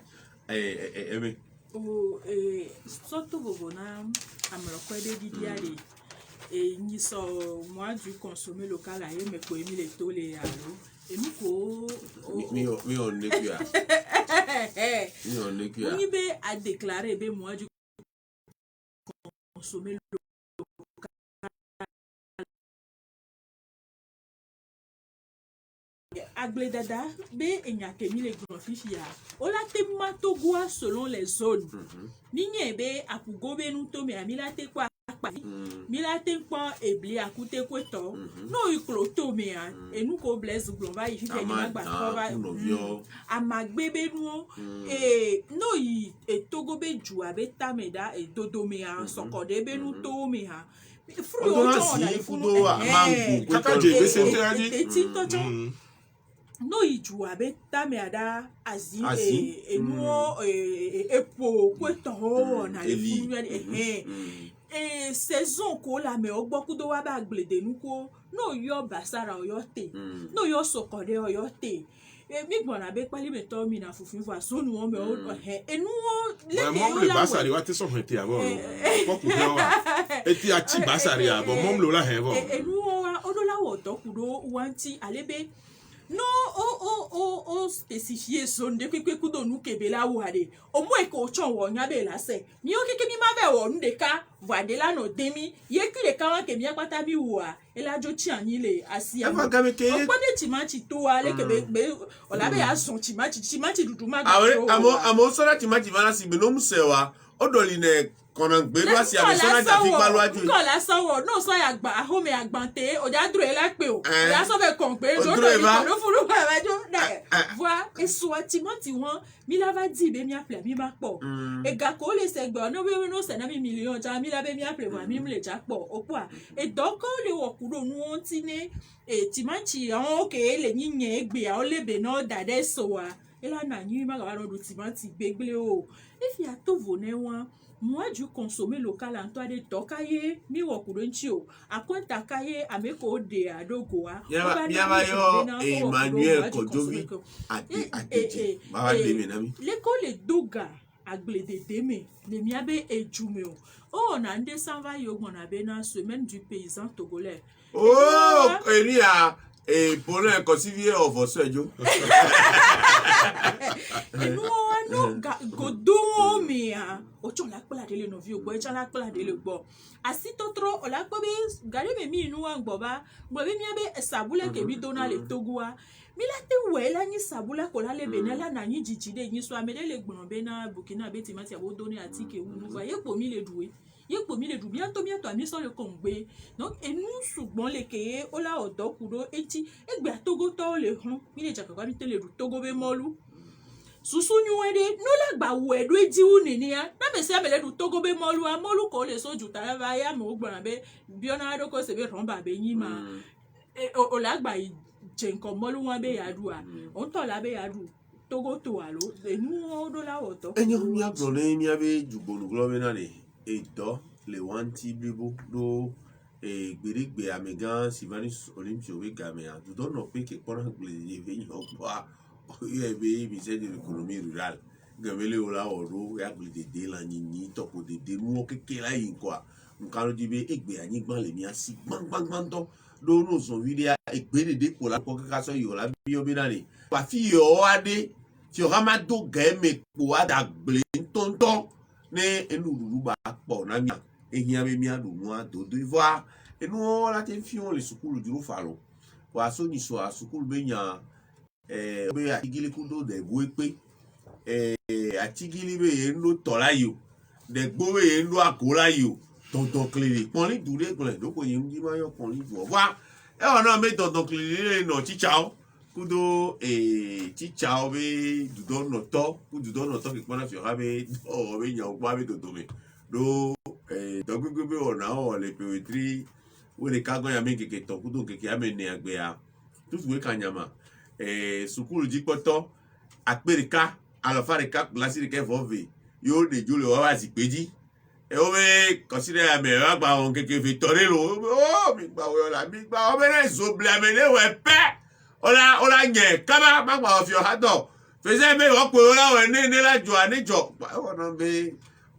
ebe o surtout bobona amroko de didi ale et ni so moi du consommer local a me ko emi le to le alo et nous ko mi on ne kua mi on ne kua ni be a déclarer be moi du consommer local agledada be enyake mi le grand fish ya ola te matogua selon les zones ni nyebe apugo be nu to me amila te kwa mila te kwa ebli akute kweto no ikloto me a enu ko bless glova yi fi ni magba cover amagbebe nu no yi etogo be ju abe tameda e dodo me a sokode be nu to me ha fru o to na fudo mangu kaka je be se te aji eti to to no iju abe tameda azi enu epo kweto na le funu saison ko la me ogboku do wa ba gblede nu ko no yo basara oyo te no yo sokode oyo te mi gbona be pali me to mi na fufun fa so nu o me o enu o le mom le basari wa te so hete abo ko ku do wa eti achi basari abo mom lo la he bo enu o wa odo la wo to ku do wanti alebe no o spécifié zone de kwe kudo nu kebe la wade au moins ko chon wo nya be la se mi o keke mi ma be wo nu de ka wade la no demi ye ku de ka ke mi apata bi wa e la jo ti ani le asia Ava game ke o ko de timati to ale ke be o la be ya son timati dudu ma amo sora timati vana si be no msewa odoli ne kona gbelu asi abe sona da fi gbalu aju ko la sanwo no so ya gba ahome agbante o ja duro la pe o ya so be kon pe do do furu ba ba jo na vois et soit timati won mi la va di be mi aple mi ba po e ga ko le se gbo no be no se na mi million ja mi la be mi aple wa mi le ja po o po e donc le wo kuro nu won ti ne e timati awon ke le yinye egbe a o le be no dade so wa e la na yin ma ga ro do timati gbegble o if ya to vone won moi du consommer local en toi de tokaye mi wokurenchi o akwenta kaye ameko de adogoa yaba yo Emmanuel Kodovi ati baba deme nami l'école doga agblede deme le miabe ejume o na nde sanva yo gona be na semaine du paysan togolais Elia et pour un consivier of Osejo no godo mea o chon la pela de le no vi o gbo e chan la pela de le gbo asito tro o la gbo be gare me mi nu an gbo be mi abe sabule ke bi dona le togua mi la te we la ni sabula ko la le benela na ni jijide yin so amede le gbon be na Burkina be timati abo doni atike wu va ye po mi le duwe ye po mi le du bientôt ami so le kongbe donc et nous souvent le keye o la odo kudo eti egbe togo to le hon mi le jakaka mi te le du togo be molu susu nyuede no la gba we do edi uni ni ya na me se amele du togo be molu ko le so juta va ya mo gbon be biona do ko se be ron ba be yin ma o la gba je nkan molu won be ya du a on to la be ya du togo to alo e nu o do la odo enyo mi agbole mi abe jugbonu globe na le edo le wanti bibo do gbirigbe amegan Sylvanus Olympio we game a do no pe ke pona gble ye ve yo pa be ministère de l'économie rurale gamele ola oro ya gble de la nyinyi to ko de nu keke la yin kwa nkan di be egbe anyi gban le mi asi gban to do no so video egbe de ko la ko ka so yo la bi obi na le pa fi yo ade ti o ma do game po ada gble tonton ne enururu ba po na mi ehin abe mi adu mu ado do ivoire enu la te fi on le sukulu duro falo wa so ni so sukulu be yan be atigili kudo de gwepe atigili be endo tola yo de gbo be endo akola yo tonton clé pon li dure gble do ko yin di ma yo pon li do wa e ona me tonton clé no chichao kudo chichao be dudo no to ke pona fi rabe o be yan gba be do me do dogbe ona o le poetry wo le kago ya me keke to kudo keke amene agbe a tout we kanyama sukulu jikpoto akperika alofarika klasiri ke vove yo de jule wa si peji o be consider ame agba on keke fi tore lo mi gba wo la mi gba o be na so blamele we pe ola nye kama magba of your hado feze me wo pe ola we ne la jo anijo o no be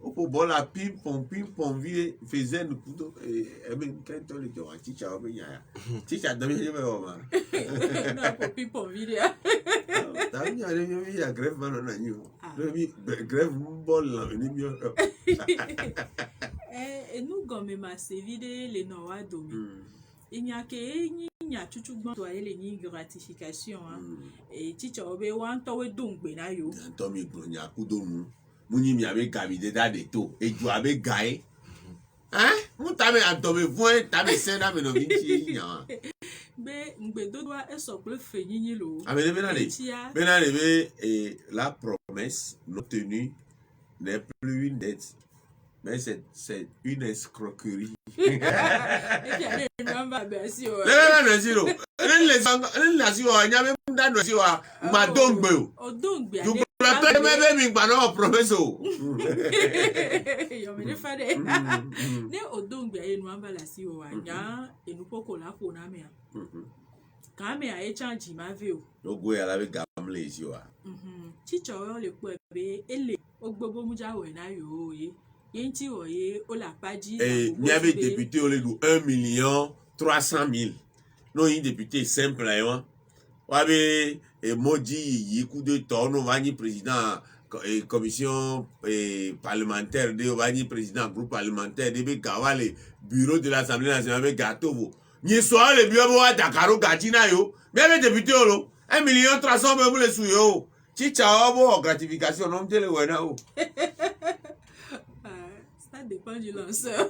o bola ping pong vie feze no kudo eme kento le jo chicha o be ya chicha do me o ma na ping pong video ta mi ale mi ya grève ma na nyu do mi grève bol la ni mi et nous gomme ma se vide le no wa do mi inya ke nya chuchu gbon to ale ni gratification et chicha o be wan to we dungbe na yo to mi gbon nya kudo mu munyi mi abe gabi de da de to eju abe gae mu ta me antobe fun ta me se na me no bi ti yan be ngbe do doa e so pe fe yinyin lo amele benale be la promesse non tenue n'est plus une dette mais c'est une escroquerie et bien le number be si o le zero le la si o nya me da no si o ma dongbe o dongbe du la me mi gba no promesse o yo me le fade ne o dongbe e number la si o anya enu poko la ko na me kame a change ma ve o ogo ya la be gamle si o chicho o le po ebe ele ogbogbo mu ja we na yo ye yenti o ye o la paji mi ave député o le du 1,300,000 no yin député simple ayo wabe emoji yi coup de torno vani président commission parlementaire de vani président groupe parlementaire de be gawale bureau de l'Assemblée nationale be gatovo ni so le bio wa Dakaro gatina yo même député olo 1,300,000 be bule su yo chicha obo gratification non tele wena o. Ça dépend du lanceur.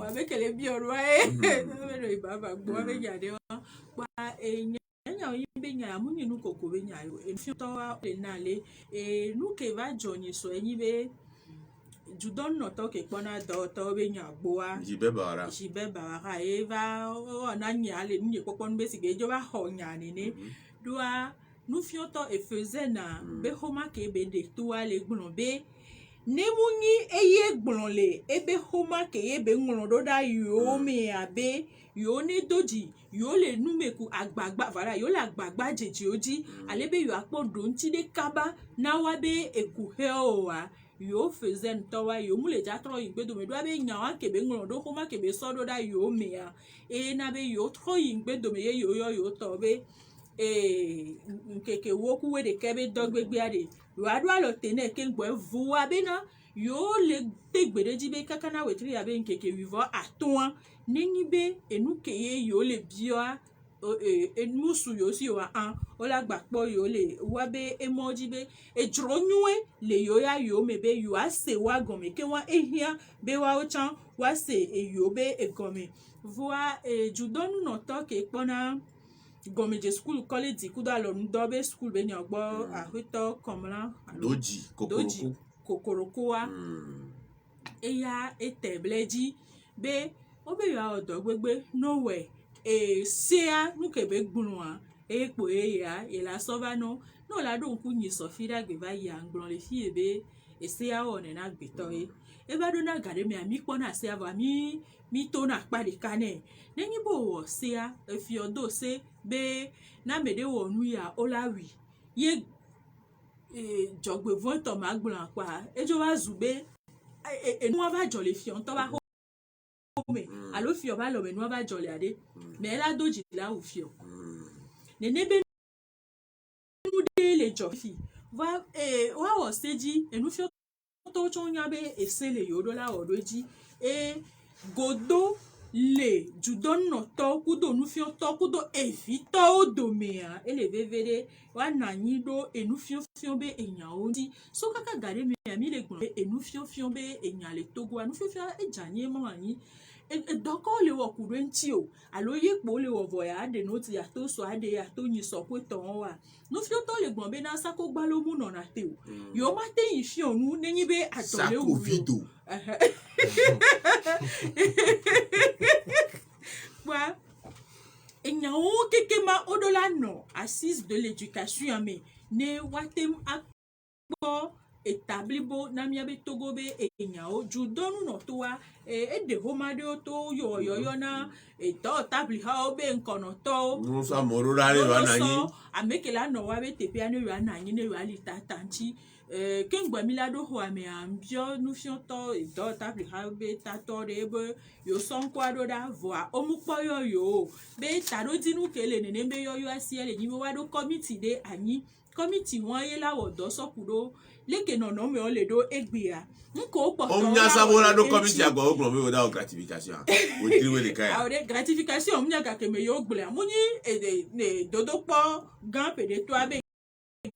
Avec les biorois, le baba, bois, regardez, bois, et benya munyi nu koko benya yo enfi towa enale e nu ke va jonye so enyibe judon no to ke pona do to benya gboa jibe bara e va ona nyale ni popon be sige jo va ho nyane ne doa nu fioto e faisait na be homa ke be de toa le gbon be ne munyi eye gbon le e be homa ke e be ngbon do da yo me abe yo ne doji yo le numeku agbagba voilà yo la agbagba jeje oji alebe yo apodo nti de kaba na wa be ekuhe owa yo faisait ntowa yo mule jatro igbedo me do abe nyawa kebe ngron do koma kebe sodo da yo me ya e na be yo tro igbedo me yo to be nkeke woku we de kebe dogbegbe ade yo adu alo tene ke ngbo vu abe na yo le tegbede jibe kakana wetri abe nkeke vivo atoa nengi be enuke ye yo le bia enusu yo si wa an ola gbakpo yo le wa be emoji be ejronwe le yo ya yo me be yo ase wa gome ke wa ehia be wa ochan wa se yo be egome voa judonu no to ke pona gome je school college kuda lo ndo be school be nyagbo ahito komla doji kokoroko wa eya etebleji be obe ya odo gbegbe nowhere sea nukebe gbunwa epo eya ela sovano no la don kunyi sofira gbe ba ya ngbon le fi ebe sea one na gbeto e ba do na gade me ami pona sea ba mi to na pa de kane nenyi bo wo sea e fi odo se be na mede wo nu ya olawi ye jogbe voto ma gbon pa ejo wa zube enu ba jo le fi on to ba alo fio ba lo me no ba jole ade me la doji la u fio nene be nu de le jofi va wa o seji enu fio to chonya be esele yodo la odoji godo le judon no to kudo nu fio to kudo evito odomea ele vevere wa na nyido enu fio be enyan ondi so kaka gare mi ami le gbon enu fio be enyan le togo anu fio ejanye mo anyi doko le wo kuru nti o alo yepo le wo voya ade no ti ya to so ade ya to yin so pe ton wa no fi o to le gbon be na sako gba lo mu no na te o yo ma te yin fi onu neyin be atole o video wa enya o keke ma odola no assise de l'éducation mais ne watem akpo etablibo na miabe togo be enyao judonu no to wa de homade o to yo na to tabli ha o be nkono to no sa morura le wa nanyi amekela no wa be tepe anu wa nanyi ne wa lita tanchi kengba milado ho ame ambio nu fionto do tabli ha be tato de be yo son kwado da voa omupo yo be taro dinu kele nene be yo asiele ni wa do committee de anyi committee won ye la wo do sokudo leke no me o le do egbia nko po to nya sabora do committee agbo ogbon me without gratification we triwe le kai awre gratification mnya ga ke me yo gbele amuni dodo po gan pe de to abe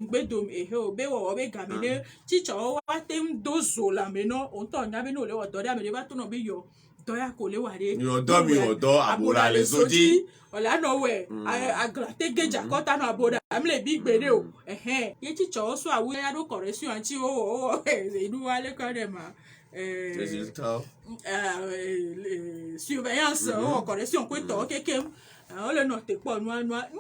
gbedom o be wo be gamine chicho wa tem dozo la me no on to nya be no le wo do da me ba to no be yo doya ko le wa de yo do mi odo abora le soji ola no we agrate geja kota no aboda amle bi gbede o ye chicho so awu ya do correction anti o inu wa le ko de ma résultat surveillance o correction ko to keke o le no te po nu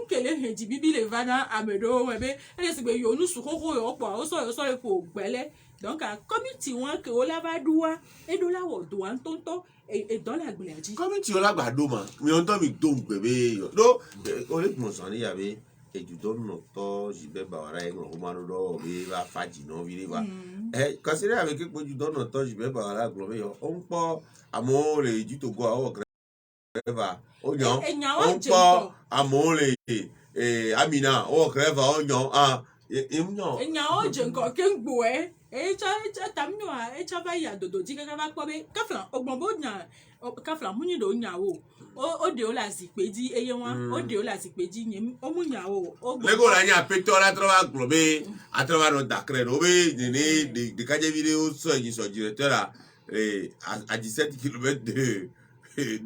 nkele heji bibi le vana amedo we be ele se gbe yo nu su koko yo po o so e ko gbele donc a committee won ke o la ba duwa e do la wo do an tonto e do la gbele aji committee o la gbado ma mi on to mi do gbebe yo do o le mo san ni ya be ejudo no to jibe bawara e ngo ma do be ba faji no bi le ba consider avec que ejudo no to jibe bawara glo be yo on po amo le ju to go awo crève oignon Enya on wa pas jenko. amole Amina o crève oignon imno Enya wa jenko kengbo echa tamnwa echa ba ya dodo dikaka ba kpobe kafla ogbonbo nya kafla munyi do nya o de o la zikpeji eye wọn o de o la zikpeji nyem o munya o lego la nya peto la trova globe a trova no dakre no be de kaje vidéo so directeur à 17 km de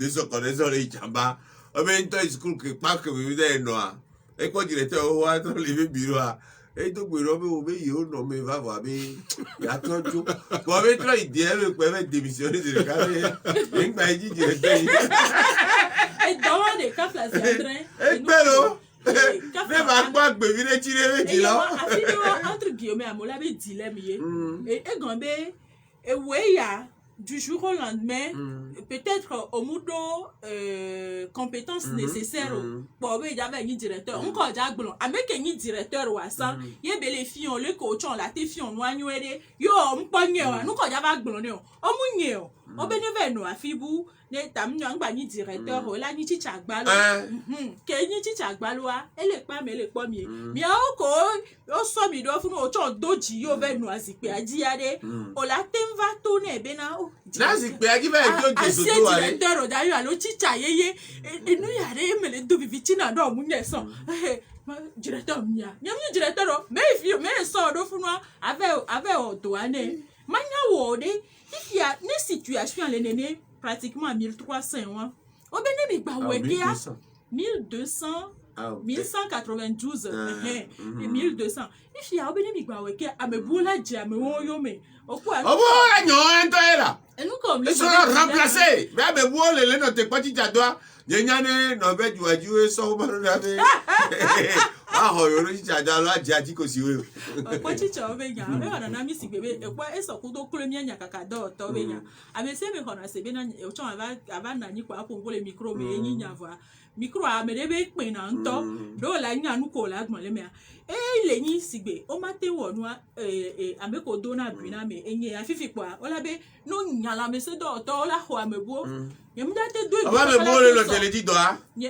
son connaissance les chamba o be into school que pas que we dey no a e ko directeur o wa tro le bureau a e to gbe ro be o be yo no me va voir be ya tonju ko be tro idée le ko be démissionner de carrière ngba ji directeur e dawa de kafla si andre e pero ne va pas gbe vi de tirer e yo afini entre guillemets amola be dilemme ye e gambe e weya du jour au lendemain, peut-être au mudo compétences nécessaires pour y avait un directeur. On a déjà bon, avec un directeur ou à ça, y a les filles on le coach on la filles on noyé yo on pogne nous quand y avait bon on munye on bénévole no afibu ne tam nyang ba ni directeur o la ni chicha gbalo ke ni chicha gbalo a ele pa me le po mi mi a o ko o so mi do fun o cho doji yo be no asipe ajiade o la temva to ne be na o na asipe aji be jo jesu to wa le directeur o da yo alo chicha yeye enu ya re me le do viviti na do munye so directeur mia nyam directeur o me fi me so do fun ave o do ane manya wo de if y a une situation les nénés pratiquement 1300 hein au béné mi gba weke a 1200 1192 et 1200 if y a au béné mi gba weke a me bola je me won yo me oku a obo anyo ento era et nous comme ils sont remplacés mais be wo le no te pati jadwa yenyane no be juaju so ba no da be ah yo ro jada lo aji ko si we pati cho be nya me wana na mi si bebe e kwa eso ku do klo mi anya kaka do to be nya a me se me kona se be na e cho ava na ni kwa ko le micro me yin nya voa micro a me be pin na nto do la nya nu ko la gbon le me le yin sigbe o ma te wonu ame ko do na bi na me enye afifi kwa o la be no nya la me se do to la ho amebuo yem da te do aba me bo le no tele di do a ye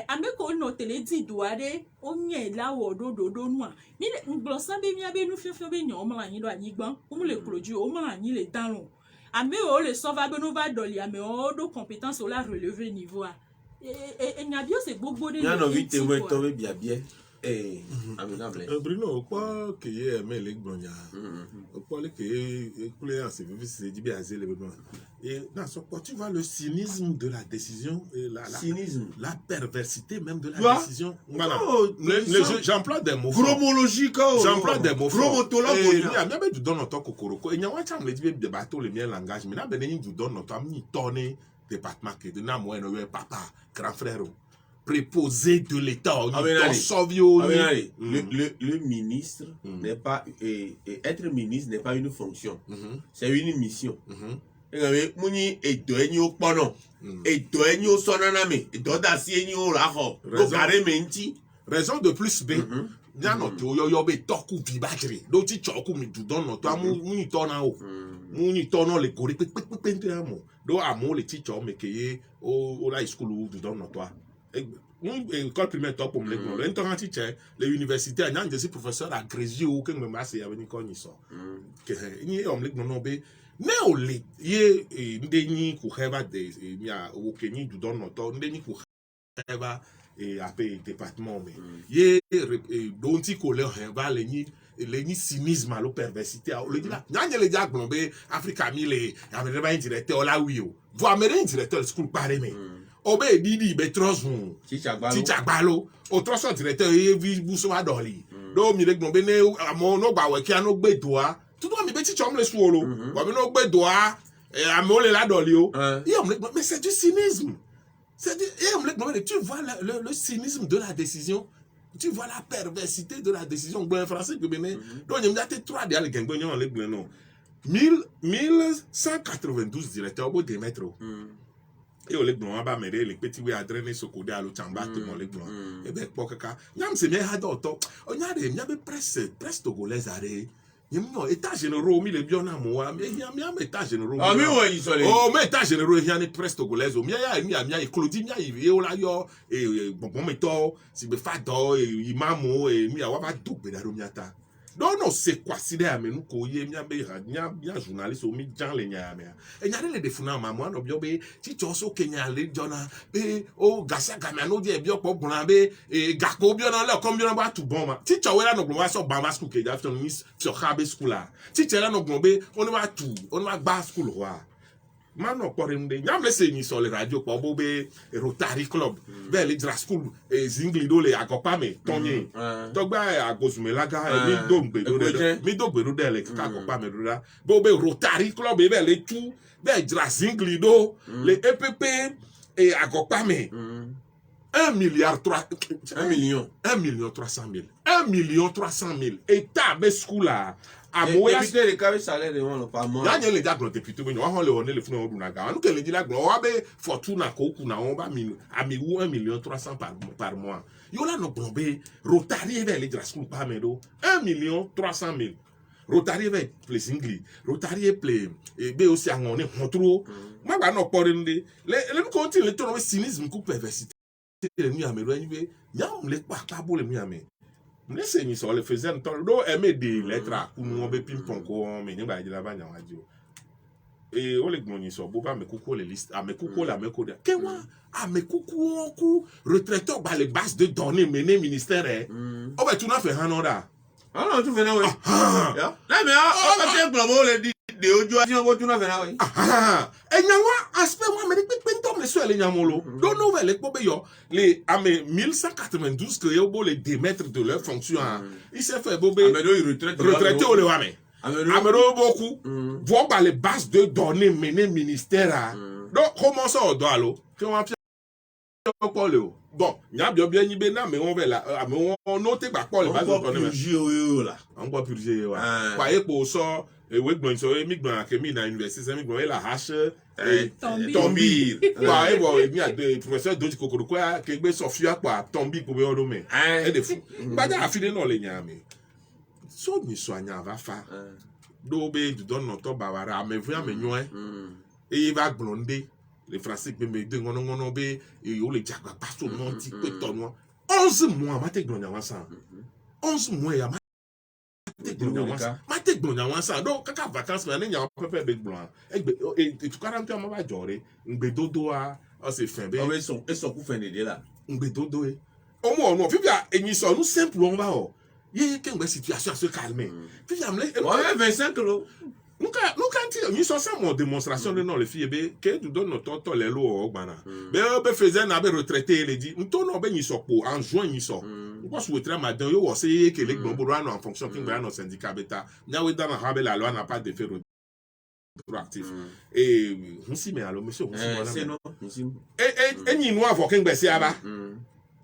ame ko no tele di do ade o nye la wo do nu a ni nglosan be mi abe nu fefo be nya o ma yin do anyi gbon o mu le produit o ma yin le danlon ame o le sauva be no va doli ame o do compétence o la relever niveau a e nya bio se gbogbo de ya no vite we to be bia bia amiable Bruno quoi que y mais les gbonya quoi que couler en c'est c'est dit bien les besoins et dans ce quoi tu vois le cynisme de la décision et cynisme la perversité même de la décision voilà j'emploie des mots chromologique j'emploie des mots chromotologue il y a même du don notre kokoroko et nyawa cham le dit de bateau le bien langage mais là ben du don notre ami tourner département que de na moi no papa grand frère préposé de l'État. Le ministre n'est pas être ministre n'est pas une fonction, c'est une mission. Muni edo enyo pono edo enyo sonaname edo dasi enyo laho do kare menti raison de plus b na no to yo be toku bi battery do ti choku mi du don no to muni to na o muni to no le kore pe amo do amo le ti cho me keye o la school du don no to école primaire top pour les les universités il y a des professeurs agrégés ou que me masse ya veni kon so que ni on les non be mais on les ye ndeni ku heva de ya o que ni du don noto ndeni ku heva et après département mais ye donti ko le heva le ni cynisme à la perversité le dit là nya le dia gbon Africa mi le ya directeur la wi o vous amène directeur school paré mais obe didi be trosun teacher gbalo o trosun directeur e vi buso wa doli do mi le gbon be ne amo no gba we ki ano gbe doa tout mi be teacher om le suolo wa be no gbe doa amo le la doli o et on mais c'est du cynisme c'est du et on le tu vois le cynisme de la décision tu vois la perversité de la décision bon français que bene do nyem date 3 de ale gengbo nyon le gbon no 1192 directeurs au démettre et on les blancs à mais les petits oui à drainer ce côté à l'autre chamba tout mon les blancs et ben pour kaka nyam se me ha d'auto on y a des presque togolais arrêt non état généraux mi le biona mo mi état généraux ah mi wo isole oh mais état généraux il y a ni presse togolaise mi ya Claudie mi ya o la yo bon meto si be fa do imamo mi ya wa ba do be da ro mi ata non non c'est quoi si de amenu ko ye mi be nya journaliste o mi jan le nya me e nya le defuna ma mo no bio be ti cho so Kenya le jona be o gasa gamia no de bio po gbon be gako bio na le kom bio na ba tu bon ma ti cho we la no gbon wa so bamba school ke ja after miss fi okabe school la ti che la no gbon be on wa tu on wa gba school wa man no pore nde nyam le se ni so le radio po bo be Rotary Club be le dra school zingli do le agopa me tonye dogba agozumelaga mi do gbe do de le ka agopa me do da bo be Rotary Club be le tu be dra zingli do le EPP et agopa me 1 milliard 300 000 état be school là amoya député le cabe salaire de mon pas moi ya le diaglo député we on le on le funa oduna ga anu ke le diaglo wa be fortuna ko ku na on ba ami 1 million 300 par mois yo la no bombe Rotary be le school pa me do 1 million 300 000 Rotary be play singli Rotary play e be aussi angone hontro ma ba no pore ndi le ko tin le to no cynisme ku perversité le mi ame ro enbe nyam le pa bo le mi ame me se ni so le faisait ton do aimer des lettres ku no be ping pong ko me ni ba jila ba nya wajo e o le gbon so bo ba me kuku le liste ame kuku la me ko de ke wa ame kuku ku retraité ba le base de données mené ministère o be tu na fe hanoda ah non tu fais na we ya la me o ka te gbon mo le di de ojo ati won tu na fe na we enyawa aspect moi me pe tom le so le nyamolo do no ve le po be yo les ame 1192 que yo bo le démettre de leur fonction il s'est fait bobé retraité o le wa me amero beaucoup voir par les bases de données mené ministère donc comment ça on doit allo que on bon nya bien ni be na me on ve la me on noter ba Paul base de données là on va purger wa kwa epo so we gbon so mi gbon akemi na université mi gbon la hache tombi wa e bo mi ade professeur Doji Kokoro kwa ke gbe Sofia kwa tombi ko be odo me e de fu ba da afide no le nya me so ni so anya va fa do be du don no to bawara me vu amenyo e va blonde les français be me de ngono be e o le jagba paso no ti pe to no 11 mois ma te gbon nya wa sa 11 mois ya ma te gbon nya wa sa do kaka vacances na nya pepe be gbon e tu 40 ma ba jore ngbe dodo a o se fin be o be son e so ku fin de là ngbe dodo e o mo no fifia enyi so nu simple on va o ye ke ngbe situation se calmer fifia me ouais 25 kilo nunca ni so ça mon démonstration de non les filles be que tu donnes toto le lo o gbana be faisait na be retraité le dit nto no be ni so po en juin ni so ko souhaiterait madame yo wo se que les gbon bodo en fonction king ba no syndicat beta nya we dans na la loi n'a pas de fait proactif et on si mais alors monsieur c'est non et ni no avo king be se aba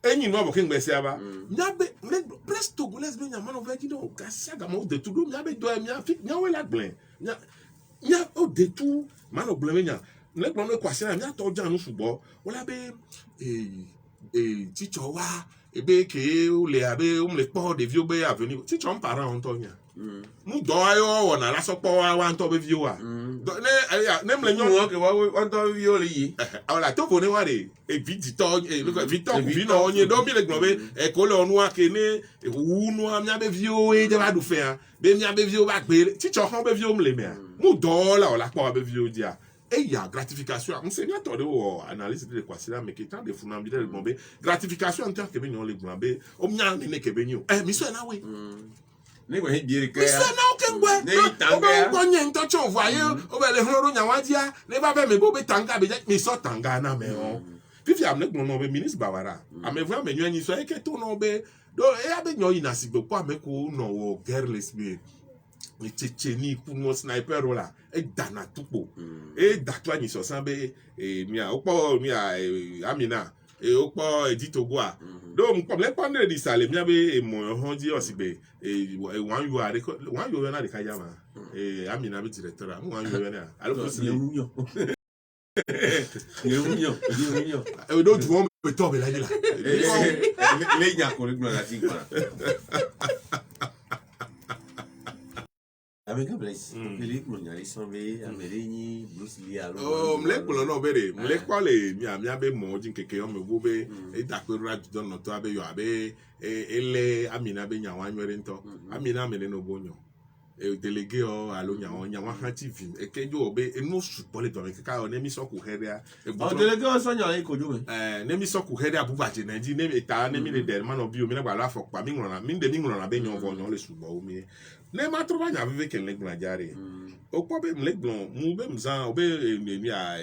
enyi no abo king be se aba nya be presse togolaise be nya man on va dire o gasa ga mo de tout do nya be do nya fit nya we la glen nya o de tout man o glen nya le glen ko ase nya to jan no subo wala be ticho wa e be ke o le abe o le po de vieux be avenir ticho on parent on to nya mu do ayo wona la so po wa nto be vieux wa ne mle nyo ke wa nto vieux le yi ala to bone wa de e Victor vi no onye do mi le gnobe e ko le onu ake ne wu nu amia be vieux e de ba du fe be mi be vieux ba gbe ticho hon be vieux mle me mu do la o la po be vieux dia et il y a gratification on sait bien toi de analyse de quoi c'est là mais que tant de funambi de gnobe gratification en tant que be nyon le gnobe o nya ne ke be nyon mi so na we ni ko he biere ka mi so na o ke ngwe o be ko nye nto cho voye o be le horo nya wadia ne ba be me bo be tanga be mi so tanga na me o fifi am ne gbon no be ministre bawara ame vu amenyo anyi so e ke to no be do e abe nyo ina sigbo kwa me ko no wo girless be ni Tchétchénie pour mon sniper là et dana tupo et datwa ni so sanbe e mi a opo mi a Amina e opo Edith Ogwa do mo problem pande di sale mi abe e mo honji osigbe e wan you na de kajama e Amina be directeur mo wan you na alo ko si union e do ju mo be to be la ni la le nya ko le gbo la ti gba Avec un bless. Les clowns, ils sont venus à Mélanie, Bruce Lee, Oh, m'lek pour non bere, m'lek quoi les mi abe mo jin keke yo me bobe e ta ko ra don no to abe yo abe ele amina be nya wan nwere nto amina mele no bonyo e délégué o alo nya wan ha tv e kejo obe e no support le to me ka o ne mi so ku heria e bu délégué o so nya e ko jo me ne mi so ku heria bu baje na ji ne ta ne mi le der man obi o mi na gba la fo pa mi ngrona mi de mi ngrona be nyon vo nyon le subo o mi ne ma trova nya vive ken le gna jare o ko be mle glon mu be mzan o be mi a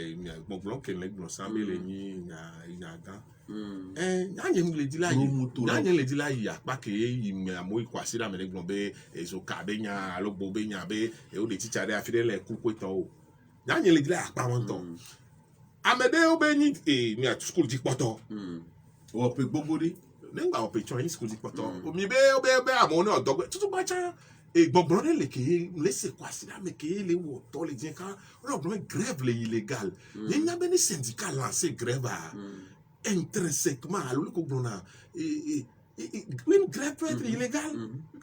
mo glon ken le glon san be le ni nya gan nya le di la nya le di la ya pa ke yi me amo ikwasi da me le glon be ezo ka be nya alo bo be nya be e o de teacher de afide le ku ko ton o nya le di la pa won ton amede o be ni mi at school di poto o pe gbogbo ri nígbà o pe chon school di poto o mi be amo na odogbe tutu ba cha gbọ̀ngbọ̀n le ke lese kwasi la me ke le wo to le din kan ọ̀gbọ̀n grève le illégal ni nya be ni syndicat lancer grève intrinsèquement à l'eau qu'on une grève peut être illégale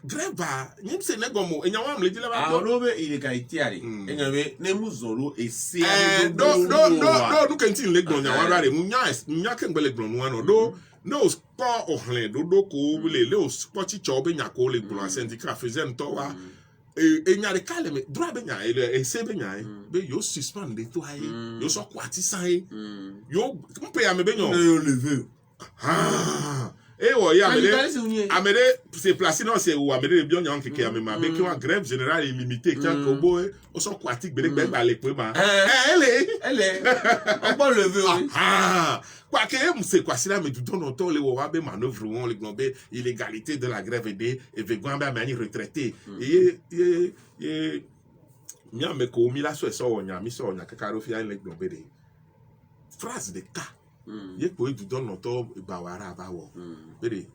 grève ni se ne gomo e nya wa mle dile ba do be illégalité ari e nya be ne muzoro e se do kentin le gbon nya wa ra re mu nya ke ngbele gbon nu do no sport ohlen do ko le o sport ti cho be nya ko le gbon syndicat faisait nto wa e nya de kale me droit be nya e se be nya be yo suspend de to ai yo so kwati san yo mpe ya me be nyo yo lever wo ya amede se placer non c'est ou amede bien nyan keke amema be ki wa grève générale illimitée kan ko bo o so kwati gbere gba le pe ma ele on peut lever quoi que c'est quoi si là mais tout ton temps les wa be manœuvre on le globé illégalité de la grève et vegan ba mani retraité et nya me ko mi la so nya mi so nya kakaro fi le globé de phrase de cas ye ko du don no to bawara bawo bere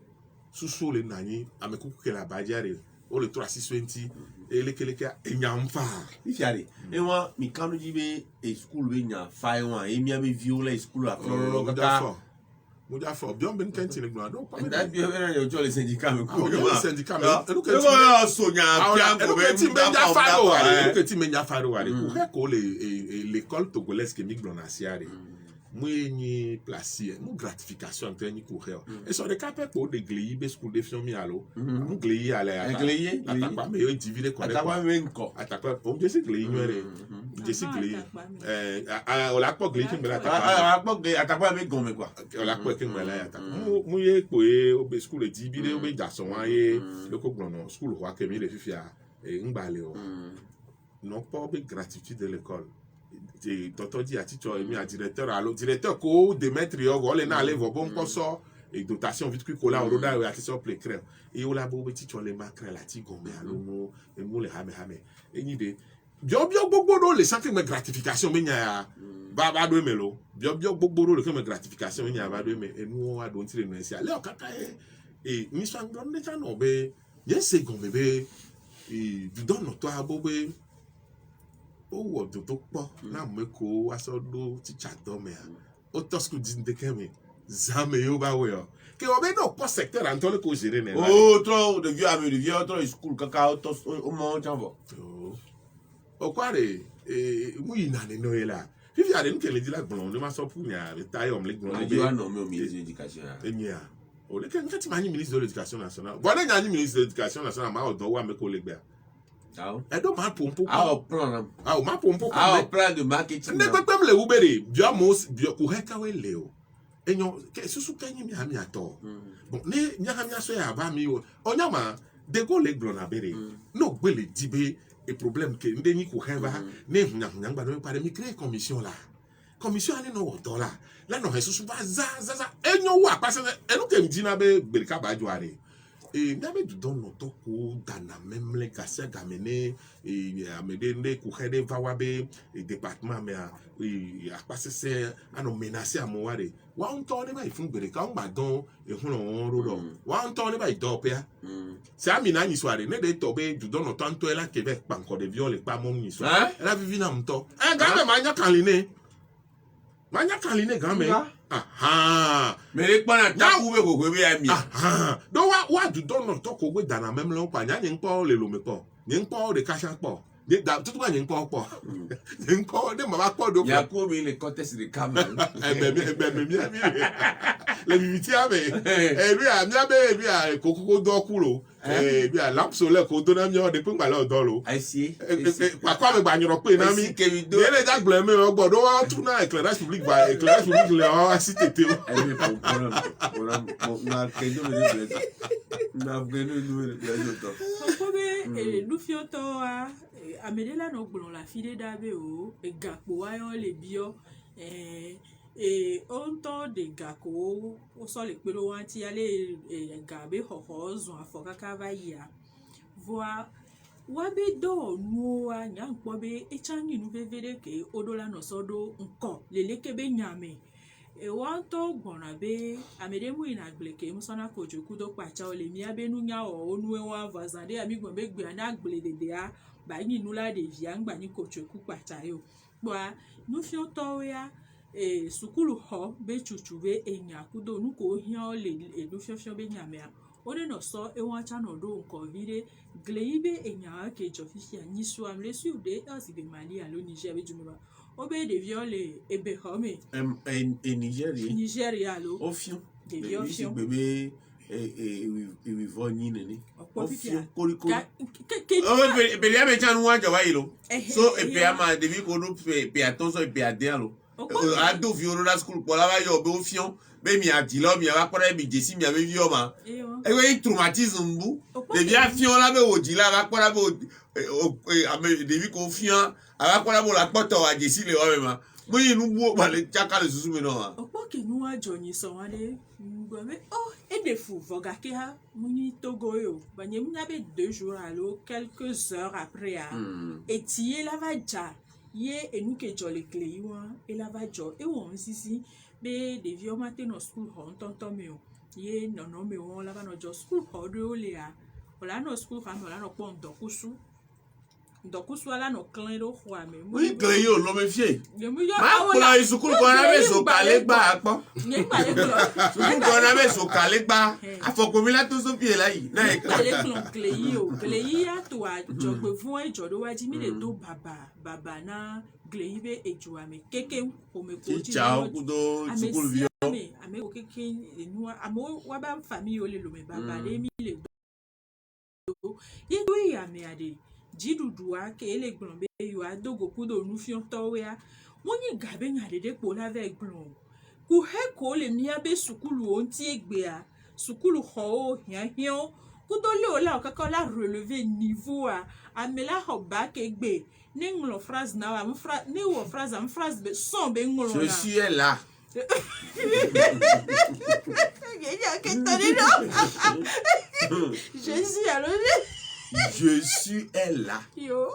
susu le nani ameku ke la bajare o le 3620 e le keleke enyamfa ifiare e wa mi kanu jibe e school be nya fa wa e mi abe viola school a floro kaka mo ja fo bion ben kenti le gno do pa da bi e na yo le syndicat me ko le syndicat me e lu kenti ko so nya pian ko be ti me ja fa ro wa e kenti me ja fa ro wa ko l'école togolaise ke mi glonasiare mwenye placier mon gratification teni courir et sur des capes pour de gli be school de fion mi alo mon gli ala gli atakwa me yo divide ko atakwa me nko atakwa o je si gli nwere je si gli o la po gli ki me la atakwa me gome quoi o la po ki me la atakwa mu ye po e o be school divide o be jason wa ye le ko gbono school wa ke mi le fifia e ngbale o non pas be gratitude de l'école tonton dit à titre et à directeur allo directeur ko de mettre yo go le na le vo bon poso et dotation vite que là on roda et à play crème et on la bo titre le macre la ti gombe allo mo e mo le hame et ni de bio gbogbo do le santé me gratification me nya ba do melo bio gbogbo do le que me gratification me nya ba do me e nu wa do ntire no sia le o kaka e mi so ngron ne cha no be yes e gombe be e du don no to abo be o wo do to po na me ko wa so do teacher do me o to school din de kemi zame yo ba we o ke o be no po secteur antole ko gérer ne o trop de vieux ami de vieux trop school kaka o mo jambo o kware mu ina ne no yela fifi ade nke le di la gbon de ma so pu nya be tayo om le gbon le be no me o ministre de l'éducation enya o le ke ngati mani ministre de l'éducation nationale bo le nya ni ministre de l'éducation nationale ma o do wa me ko le gba e do ma pompo plan ma pompo plan de marketing ne pepem le ubere bio mo bio ku heka we le o enyo ke susu kanyi mi ami ato bon ne nya ha so ya ba mi o onya ma de go le gbon na bere no gbe le dibe e problème ke nde ni ku heva ne hunya ngba no pare mi créer commission ani no do la no he susu ba za enyo wa pase enu ke mdina be berika ba juare et n'avait du don no toko dana même les casse gamene et amede ne ku hede vawabe et département mais a passer c'est à nous menacer à moire wa on to ne ba ifun berika on ba don e hun on ro do wa on to ne ba do pe c'est amina ni soirée ne de to be du don no tanto ela Québec pa encore de viol pa mon ni soirée elle a vivi na mto gambe manya kanline gambe Mais les pana tapu be ko be ami. Do wa du don no to ko gbe dana mem lo pa nya nyin po le lo me po. Nyin po de kasha po. De da tout ba nyin po. Nyin po de ma ba po do. Ya ko mi le contest de Cameroun. Le mimiti ame. Lui a mi abe lui a kokoko do kulo. Lui a lampe solaire ko do na mi o de pe ngba lo do lo. Aisi. Pa kwa me gba nyoro pe na mi. Ele da gble me o gbodo wa tu na éclairage public le o asitete o. Ele pour na kendo me de na venu nous le to. Kobe lufioto a amedela no gbon la fide dabe o e gapo ayon le bio onto de gako o so le pelo wan ti ale gabe hoho zun afokaka ba ya voa wabe do nu a nya npo be echanyi nu bevede ke odola no sodo nko leleke be nyame wan to gbona be amedemu ina gbleke musona kojoku do pacha o le mi abenu nya o onu wa vazande ami gbon be gbe ana gble dede a ba yin nu la de via ngba ni kojoku pacha yo gbo nu fi to ya sukulu ho be chuchu be enya kudo nu ko hian le nu fiofio be nyame a o de no so e wan cha no do nko vire gleibe enya ke jofisia ni su am le su de asibe mali a lo Niger be jumba obe de viole ebe home Nigeria lo ofion de viole bébé et voni nene ofion koriko be ya be chan wa jawa ilo so e pe ama de vi ko do pe atonso e pe adelo ado violo la school pour la yo be ofion be mi adilo mi wa pore mi jesi mi ave vi o ma e we traumatisme bu de vi afion la be odila wa pore be de vi ko fian ala kwa bo la poto wa jesi le wa ma mo yin nu bu ba le chaka le susu me no wa opo ke nu wa joni so wa de ngba me e de fu voga ke ha muni Togo yo ba nye munya be 2 jours alo quelques heures après a et tie la va ja ye enu ke jole kle yi wa e la va jo e won sisi be de vi o matin no school ho tonton me o ye no me won la va no jo school ho de o le a o la no school fa no la no pon dokusu ala no clan do khwa me oui clan yo lo me fie ma ko la isukulu ko na be so kale gba apo ni gba le sukulu ko na be so kale gba afoko mi la to so pie la yi na e ka le clan yi ya to a jogbe fun e jodo wa ji mi le do baba na gleyi be ejuwa me keke ko me ko ji cha ku do sukulu vi ame ko keke enu amo wa ba family o le lo me baba le mi le do ye do ya me ade jidudua ke ele gbon be yo adogo kudo nu fion to we a woni gabe nya dede po la ve gbon ku he ko le mi abe sukulu on ti egbe a sukulu ho yan hian kudo le o la o kaka la relever niveau a amela ho ba ke gbe ni nglo phrase na am phrase ni wo phrase am phrase be son be nglo na je suis là je suis alors je suis là. Yo.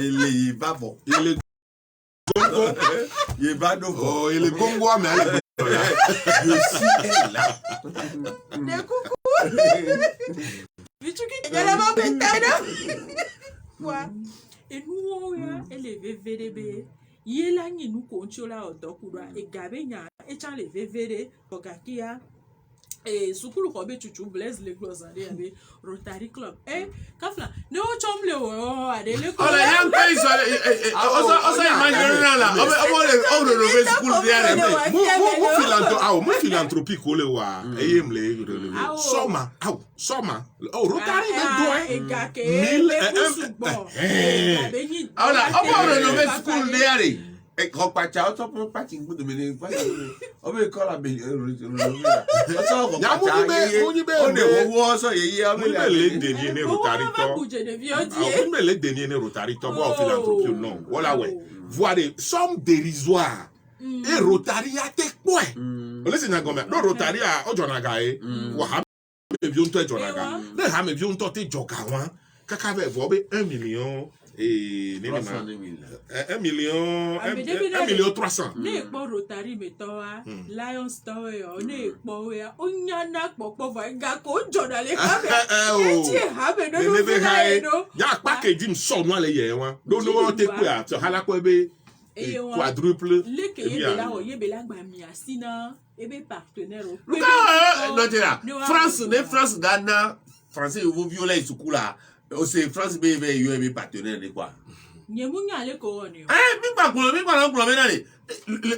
Il va bon. Il est Congo. Il va donc. Oh, il est Congo, mais je suis là. Le coucou. Vitu qui est là-bas, peut-être. Quoi? Et nous, elle est VVDB. Yela ni nous contrôla au dokura et gabenya et chan le VVD okakia. Et sukulu ko be chuchu blaze le glosande avec Rotary Club kafla ne o chomle o adele ko ola yan kai so oso imagine la o le school there mo philanthropie ko le wa eyem le soma Rotary be do e ga ke le subo ola o le school there e ko pacha o to party ngbudo me ni pa o be call am o so ko pacha o de wo so ye o me le de ni Rotary to o me le de ni Rotary to bo philanthropie non voilà ouais voir des sommes dérisoires et Rotary a te quoi o le sina gome no Rotary a o jona ga wo ha me bi on to jona ga le ha me bi on to te joga wan kaka be vo be 1 million et 1 million 300 ne po Rotary me to wa Lion Story o ne po ya onyana popo va ga ko jona le ha be ti ha be no ya package im so no le ye wan do no te ku a to hala ko be Et on- quadruple. Le que Et puis, yebela o yebela gba mi asina ebe partenaire o. Luka non te la France ne France Ghana français vous violer suku la c'est France be be partenaire de quoi. Nyemunya le ko oni. Mi pa kulo na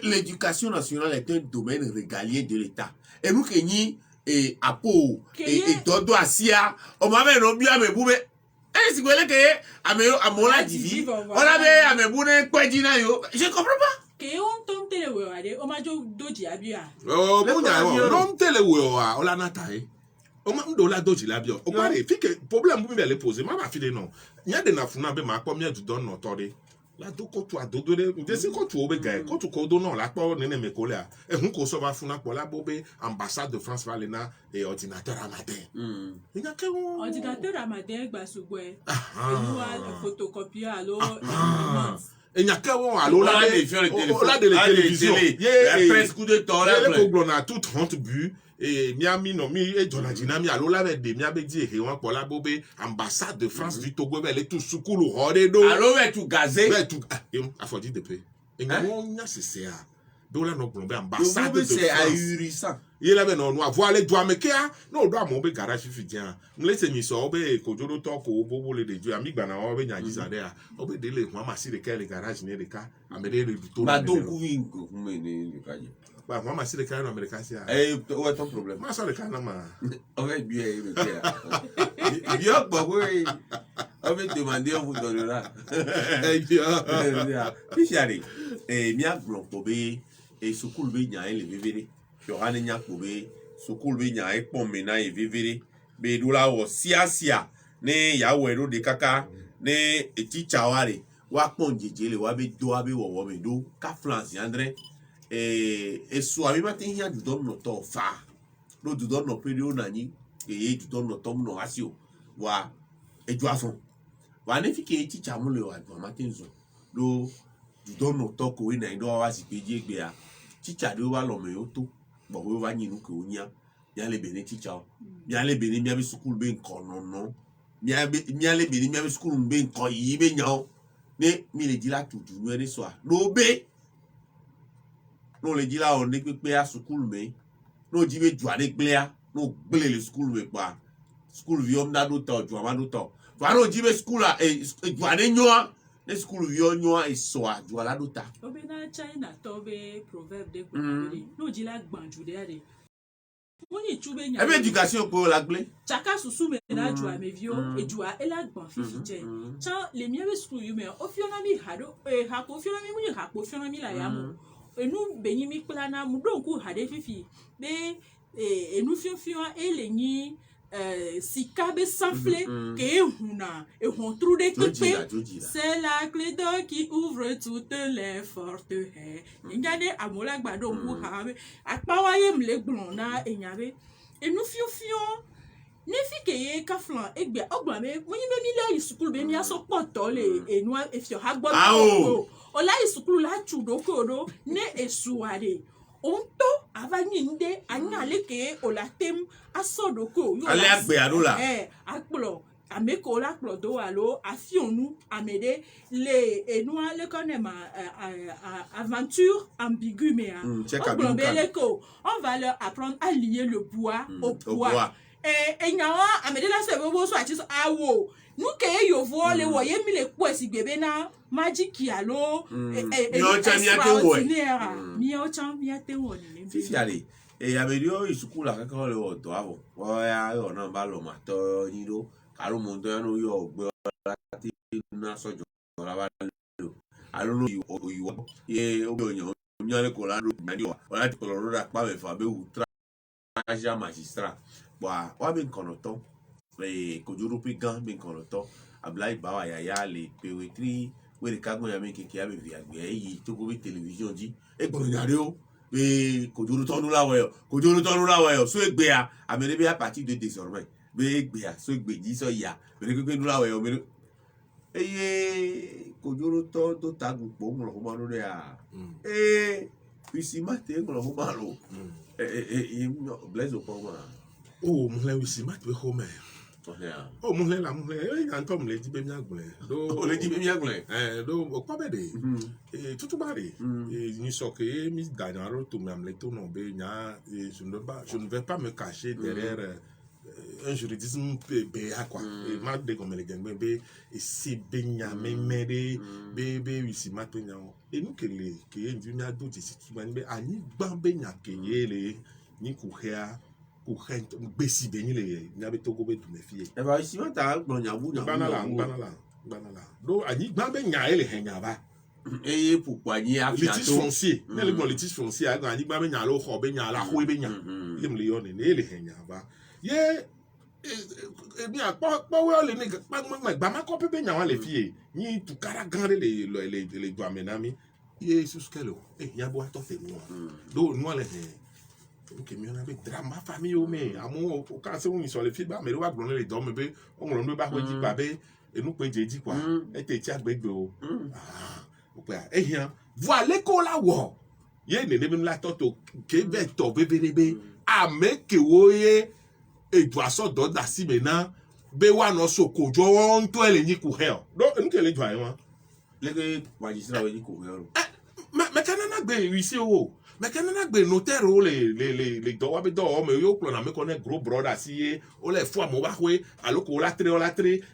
l'éducation nationale est un domaine régalien de l'État. Et nous que ni et apo et dodo asia o ma be no bia me bube si gwele ke amola divi on a be amebune kwejina yo je comprends pas. Que on tombe tele we ade o ma jo doji abia. Oh bunya wo non tele wo a o la natai o ma ndo la doji la bio o pare fi que problème bu mi le poser ma ba fi de non nya de na funa be ma ko mi edu don no tore la do ko tu adodo de si ko tu o be ga ko tu ko do no la po nene me ko le a ehun ko so ba funa po la bo be ambassade de France valena et ordinateur amateur nya ke wo Ordinateur amateur gba sugbe. Nous photocopie allo. et nya ke wo alo la de télévision presse coup de temps là le ko na tout 30 buts et miami no mi e jona dinami alo la de mi abeji e won po la bobe ambassade de France du Togo be le tout sukulu hore do alo we tu gazé be tu afodi de pe e won nya sese a do la no plombe ambassade de c'est France ahurissant. ye la be no no avoir les doigts mekea no do amo be garage fi dia mle se mi so be ko joro to ko bobo le de ju ami gba na o be nya jisa de a o be de le mo ma si de ke le garage ni de ka amede le to Ba donc oui me ne le kaje. ba mo ma si de ka no america si a Où est ton problème? ma so le ka na ma On va bien le faire. Bien bah oui. On va demander on vous donnera. Puis j'allais mia blon tobe et sukul be nya ele vevere. Fiora ne nya kobe sukul be nya e pon mena e vevere. Be dula wo sia ne ya wero de kaka ne teacher ware wa pon jejele wa be do wa be wo me do ka France andre e so abi ma tin ya du don no to fa no du don no pe o nani e du don no to no asio wa e ju afon wa ne fi ke teacher mu le wa do ma tin zo do du don no to ko we na ndo wa si pe je gbe a teacher de wa lo me o to bo we wa nyinu ko nya ya le bene teacher ya le bene mi abi school be nkan no mi ale bene mi abi school be nkan yi be nya o ne mi le di la tutu no ere so a no be no le di la o ne pepe a school me no ji be jua de gble a no gble le school me pa school vi om na do to jua ma do to fa no ji be school a jua de nyoa ne school vi o nyoa e so a jua la do ta Obe na China to be proverbe de ko no ji la gbanju de ade. Woni chube nya. e be education ko la gble Chaka susu me na jua me vio e jua e la gban fifi je. Cha le mi be school you me o fiona mi hado ha ko fiona mi mu ha ko fiona mi la ya mo. Enu benyi mi plana mu don ku hade fifi be enu fion e le ni sika be sanflé que huna et on trouve des clés. C'est la clé d'or qui ouvre toutes les portes. Ingade amola gbado ku ha be apawaye mle glona enyabe enu fion ne fi ke ye ka flan egbe ogba me mo yin be mi la isukulu be mi aso poto le enu e fi ha gbo o la isukulu la chudo kodo ne esuade onto avanyinde anyale ke olatem asodoko yo ale agbe arola akplo ameko la kplo do alo afionu amede le enua le konema aventure ambiguë mais on va leur apprendre à lier le bois au bois et nyawa amede la se bobo so ati so awo nuke yo vole wo ye mi le ku esigbebe na magic alo mi o chan mi ate wo ni fifi ale amedio isuku la kaka le o to avo o ya yo na ba lo ma to yin do karo mo to ya no yo gbe lati na sojo la ba lo alo no yo ye o bi oyan mi ale ko la do mi o lati ko lo ra pa me fa be u traja magistrat wa be nkan to ko juru pe gan be nkan to ablai bawa ya le pewetri we ka gbon ya me keke abi vi agbe yi to go be television ji e gbon yare o be ko juru tonu la we so egbe a amere be a partir de désormais be egbe a so egbe ji so ya be keke nu la we o me ko juru to tagun po mo lo ma no de a isi mate mo lo ma lo blaze o po ma oh mo le wisi mat we home Oh, mon la mon il en tom le di be mia gble. O le di be mia gble. Do o kwa be de. Tout bari. Ni so que mis Daniel to me amle to no be nya je ne vais pas me cacher derrière un juridisme BA quoi. Et ma de comme les gang be et si be nya me mede be wisi ma to nya. Et nous que les que ndi mi ado ti si tu be ani gba be nya ke yele ni ku hea ku hent besi be ni le nya be to go be tu me fie. E ba si ma ta gbo nya bu nya. Banala. Do ani gba be nya ele he nya ba. Et pourquoi ni a litige foncier mais le litige foncier a ani gba be nya lo ho be nya la ho be nya. Yem le yo ne ele he nya ba. Ye ni a pa we le ni gba ma ko be nya wa le fie. Ni tu kara gande le do amenami. Ye suskelo nya bo ato fe mo. Do no le he. Ok, mais on avait drama famille au mais amour quand c'est on sur les filles mais on va blonner les dents mais on ne va pas dire babé et nous peut dire quoi et t'es tiens avec do ah ok et bien voilà l'école là wo yé ne même la toto Québec to bébé a me que woyé et doit so do da si maintenant be wa no so kojo on to ele ni ku hell do nous que les doit moi les que magistrat we ni ku hell mais kanana gbe ici o mais quand on a des notaires les doigts be do mais yo plan me connaît gros brother si o les fois mo ba we allo ko la tre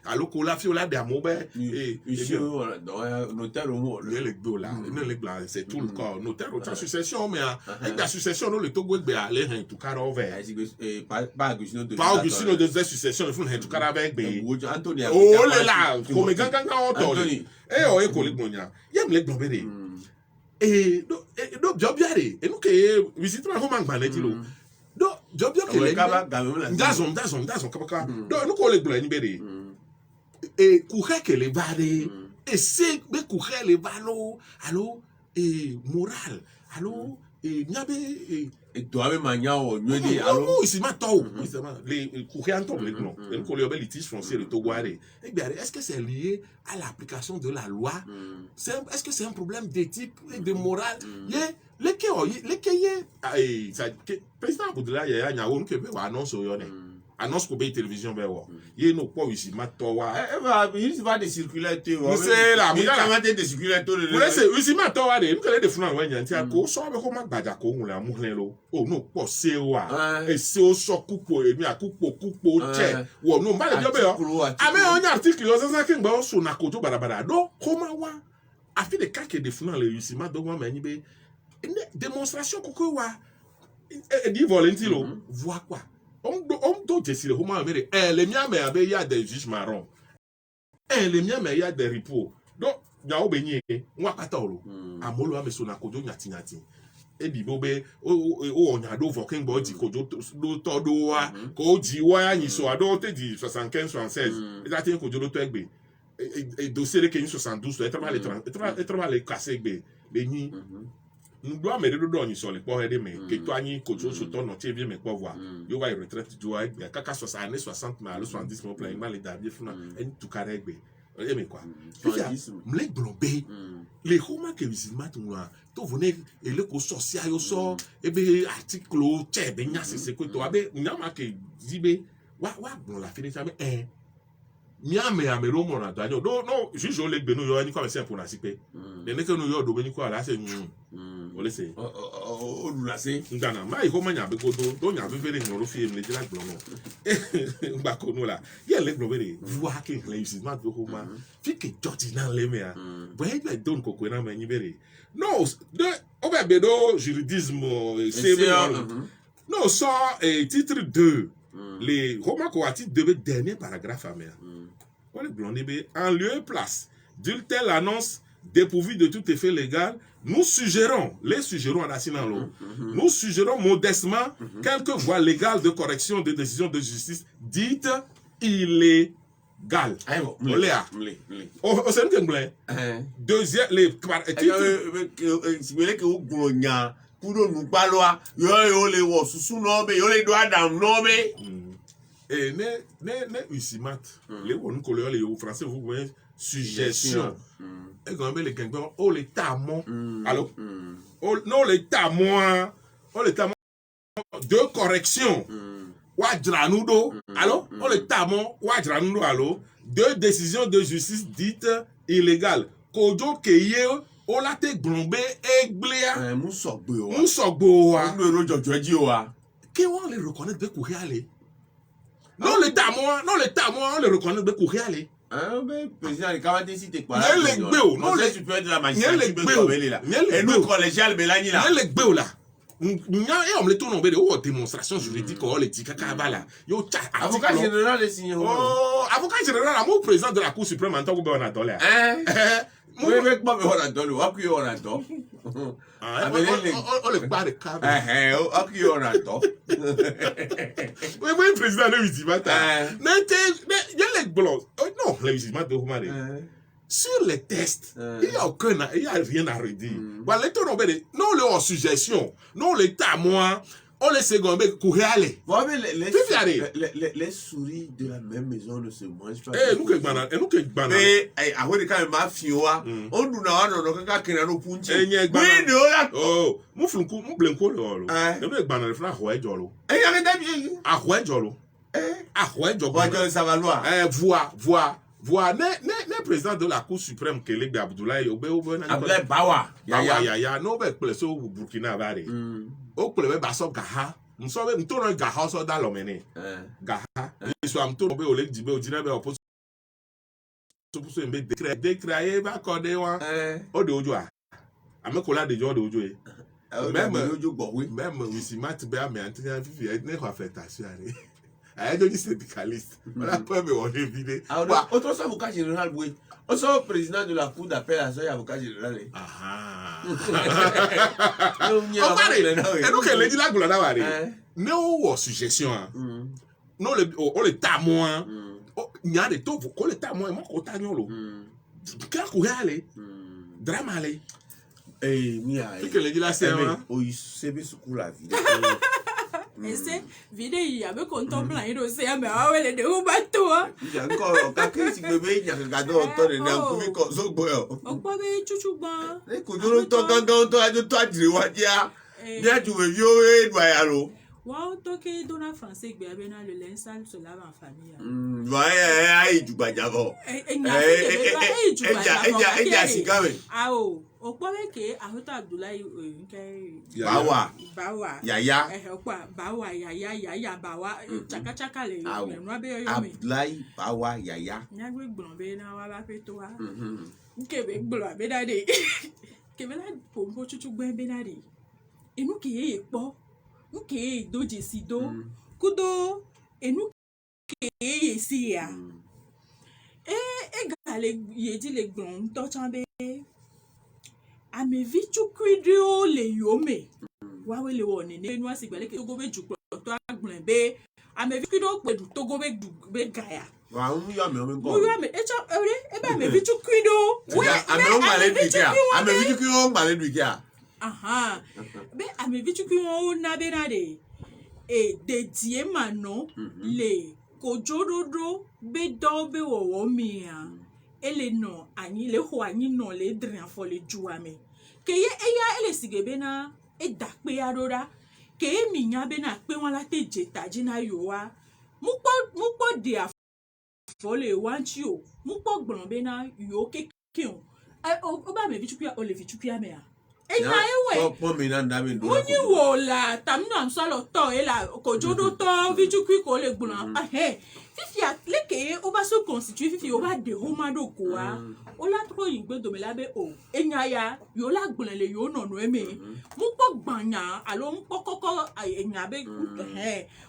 allo ko la fi o la de amo be et notaire au mot le gbo là le gbo c'est tout le corps notaire autant succession mais avec la succession le togo be aller en tout cas over pas Augustino de succession il faut en tout cas avec be Anthony oh là comme ganga auto et o e ko le gbonya yem le gbo be de et do job yare et nous que visite ma home ngba ti lo do job yo que le dazon kabaka do nous ko le gbo ni bere et ku que le bade et c'est be ku le balo allo et moral allo et nyabe et toi même mania o nyodi allo ici ma to les ku antom le gbo et nous ko le litige foncier le togoare et bien est-ce que c'est lié à l'application de la loi est-ce que c'est un problème d'éthique et de morale les ça président Boudela ya nya won ke be wa annonce yo ne annonce ko be télévision be wo ye no po wi si ma to wa il va de circuler tu c'est la comment de circuler tout le c'est wi si ma to wa de nko le de funa wa nya ntia ko so be ko ma gbaja ko hun la mu lo o no po se wa e se o so kupo emi akupo che wo no ba le jo be yo ame on article yo se ke ngba o so na ko to barabara do ko ma wa afi de ka ke de funa le wi si ma do wa ma ni be démonstration koko wa dit volontaire voit quoi on doit décider comment avec les miens mais il y a des juges marrons les miens mais il y a des repos donc ya obenye nwa katolo amolo ameso na kojo nyati e bibo be o onyado voking body kojo do todo wa ko ji wa yin so ado te di 75 76 eta tin kojo do to egbe e dossier le ken 72 et trava le casser egbe le ni nous doit me do ni so le po hede me ke to anyi kojo so to no tie bi me po voir yo va retraite do ai ya kaka 60 mais 70 mo plan ma le dabie funa en tout carré egbe et mais quoi m'le blobé les romans que visitement tout là to venir et le co social yo so e be article che be nya se ko to abe nyama ke zibe wa bon la fini ça mais miame amero mo na daño do no juge le gbenu yo ni ko se pour na sipe de ne que no yo do be ni ko ala se o le se o la se ngana mai ko manya be ko do nya be fere no ro fi me la gbo no ngba ko no la ye le gbo be voir que le ici ma do ko ma fi que joti na le me a boy be don ko ko na ma ni bere no de o be do juridisme c'est non ça titre 2 les romans ko titre 2 dernier paragraphe amer en lieu et place d'une telle annonce dépourvue de tout effet légal, nous suggérons nous suggérons modestement quelques voies légales de correction des décisions de justice dites illégales. Deuxième, les et ne usimat les on couleur les français vous voyez suggestion et quand les gangba oh l'état mon alors oh non l'état moi oh l'état de correction Wadjranudo, allô? On le tamo, Wadjranudo, allô? 2 décisions de justice dites illégales. Kojo Keye, Olate Glombe, Egblea, Moussogbo. Moussogbo. Qui on les reconnaît de Kouré non, l'État, moi, on les reconnaît de Kouré. Ah, mais président, il a décidé quoi? Il y a les béos, non, les supérieurs de la magistrature. Il y a les béos. Et nous, collégial, Mélanie là. Il y a les béos là. On me tourne de démonstration juridique, on les dit là. Avocat général, les signaux. Oh, avocat général, mon président de la Cour suprême en tant que on a dolé. Oui, mais pas on a dolé, on a dolé. On les bat de câble. On a dolé. Oui, président de Wizimata. Il y a les blancs. Non, les Wizimata de Humari. Sur les tests, il n'y a rien à redire. Non, le en suggestion, non, l'État, moi, on les secondes, courir aller. Les souris de la même maison ne se mangent pas. Nous que banane. Mais, à quoi quand même mafia, on nous a quand quelqu'un nous punche. Oui, nous là. Oh, mon flunku, mon blanco le holo. Nous que banane fera roi jolo. Et il y a des bien. À roi jolo. À roi jolo. Ça va loin. Voilà, le président de la Cour suprême, Kelek Abdoulaye, Abdoulaye Bawa. Yaya, non, mais place au Burkina Faso. Au club Basso Gaha, nous sommes un tour de Gaha sur dans l'homme. Gaha, ils sont un tour de Olek Dibé au Dinabe au poste. Décréé, va accorder un. Au de Ojoa. À me coller de Joe de Ojoe. Même Wissimat Béa, mais il n'est pas fait assurer. Elle est syndicaliste. On a pas mais on est vidé. Autre avocat général, oui. Aussi président de la cour d'appel à ce avocat général. Et donc elle dit là que l'on a parlé. Non, suggestion. Non, le tamoin. Il y a des taux pour le tamoin. Moi, au tagnolo. Qu'est-ce qu'on a allé? Drame allé. Eh, mia. Qu'est-ce que dit là, c'est un. Oh, il s'est mis sous la vie. Ese vide yi abe contemple yi do se ame awele de u bato a encore ka si bebe nya ka do to de na ku mi ko so gbo yo opo be chuchu gban e ko do to gangan to ajo to ajire wa dia dia ju we yo e do ya lo wa to ke do na français gbe abe na le linceul se lave en famille wa ai ju gbaja ko e si ka me ah o opo be ke Ahota Abdoulaye nke bawa yaya opo bawa yaya bawa chaka le nu abe yo me Abdoulaye bawa yaya nyagbe gbon be na wa ba pe to wa nke be gbon abe da de ke be la pompo chuchu gbe be na de enu ke ye po nke doje sido kudo enu ke ye si ya gale ye di le gbon to chan be ame vichu kwidio le yome wa we le woni ne nu asigbele ke togo be ju to agbon be ame vichu kwidio pe du togo be gaya wa mu yo me mu yo me echo e ba ame vichu kwidio we ame o male du kia ame vichu kwidio male du kia aha be ame vichu kwidio na be na de e de die mano le kojododo be do be wo mi ya ele no anyi le ho anyi no le dran fo le juame ke ye eya ele sigebe na e da pe arora ke mi nya be na pe won la teje taji na yo wa mu po de afo le want you mu po gbon be na yo keke o ba me vichukua o le vichukua me ya enya ewe po mi na nda mi do onyi wo la tamnu amsalo to e la kojodo to vichukui ko le gbon fifi leke o ba so constituer fifi o ba de homa do ko wa o la tro yin gbe do me labe o enya ya yo la gbon le yo no no eme mu po gbanya alo mu po koko enya be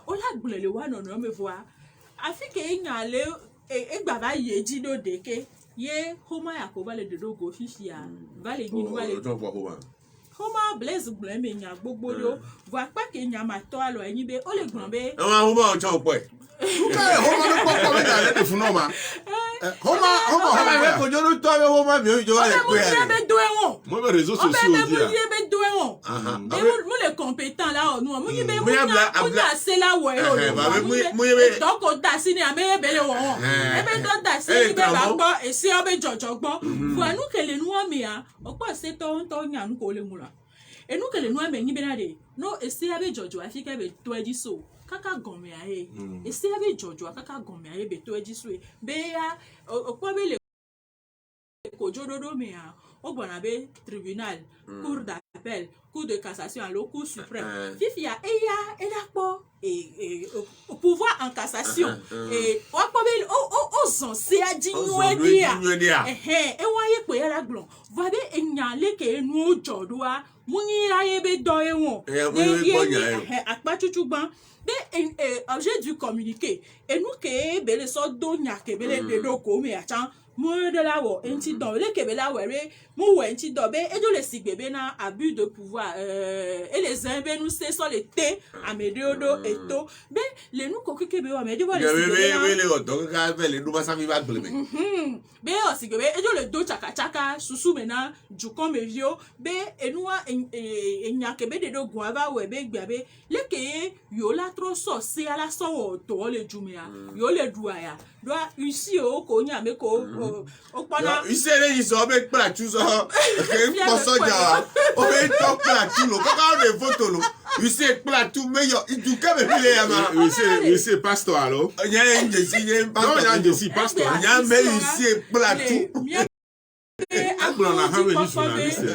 o la gbon le wa no no me vo afi ke enya le gba ba ye ji do de ke ye homa ya ko ba le de do go fifi ya va le yin va le homa blaze gbon me nya gbogbo yo vo apa ke nya ma to alo eyin be o le gbon be homa o cho po Homa no poko me na le fun no ma. Homa ko jo no to be homa mi o jo wa le pe ya. Be do ewon. Mo be réseaux sociaux dia. Be do ewon. Mo le compétent là o nu mo yi be mo na se la wo e o. Mo ye to ko da si ni ame be le won. E be do da si ni be ba gbo e si o be jojo gbo. Fu anu kele nu o mi ya. Opo se to nya nu ko le mu la. Enu kele nu ame yin be na de. No e si abe jojo afi ke be to edi so. kaka gome aye ese ave jojo kaka gome aye beto ejiswe be ya okwa be le ko jododo me ya o bona be tribunal cour d'appel cour de cassation à cour suprême fifia eya po au pouvoir en cassation et o po be o zon se adinwe dia e wa ye pe ya glon va be enyale ke enu ojodo a muni aye be do ewon akpa chuchugban be j'ai dû communiquer et nous que be le so do nya ke be le de do ko me achan mo de la wo enti do le ke be la were mo wo enti do be e do le sigbebe na abus de pouvoir et les uns be nous c'est sur le thé amedodo eto be le nous ko ke be wa me de wa le sigbebe le odo ka be le do ba sami ba gbele be o sigbebe e do le do chaka chaka susu mena jukon me vio be enua enya ke be de do gun ava we be gba be le ke yo la tro so se ala so to le jumia yo le duaya do ici o ko nya me ko o pana ici le iso be pra tu so ke po soja o be to pra tu lo ka de photo lo ici pra tu me yo du ka be le ya ma ici pastor allo nya nje si nya pastor non nya si pastor nya me ici pra tu agblɔ na ha be ni journaliste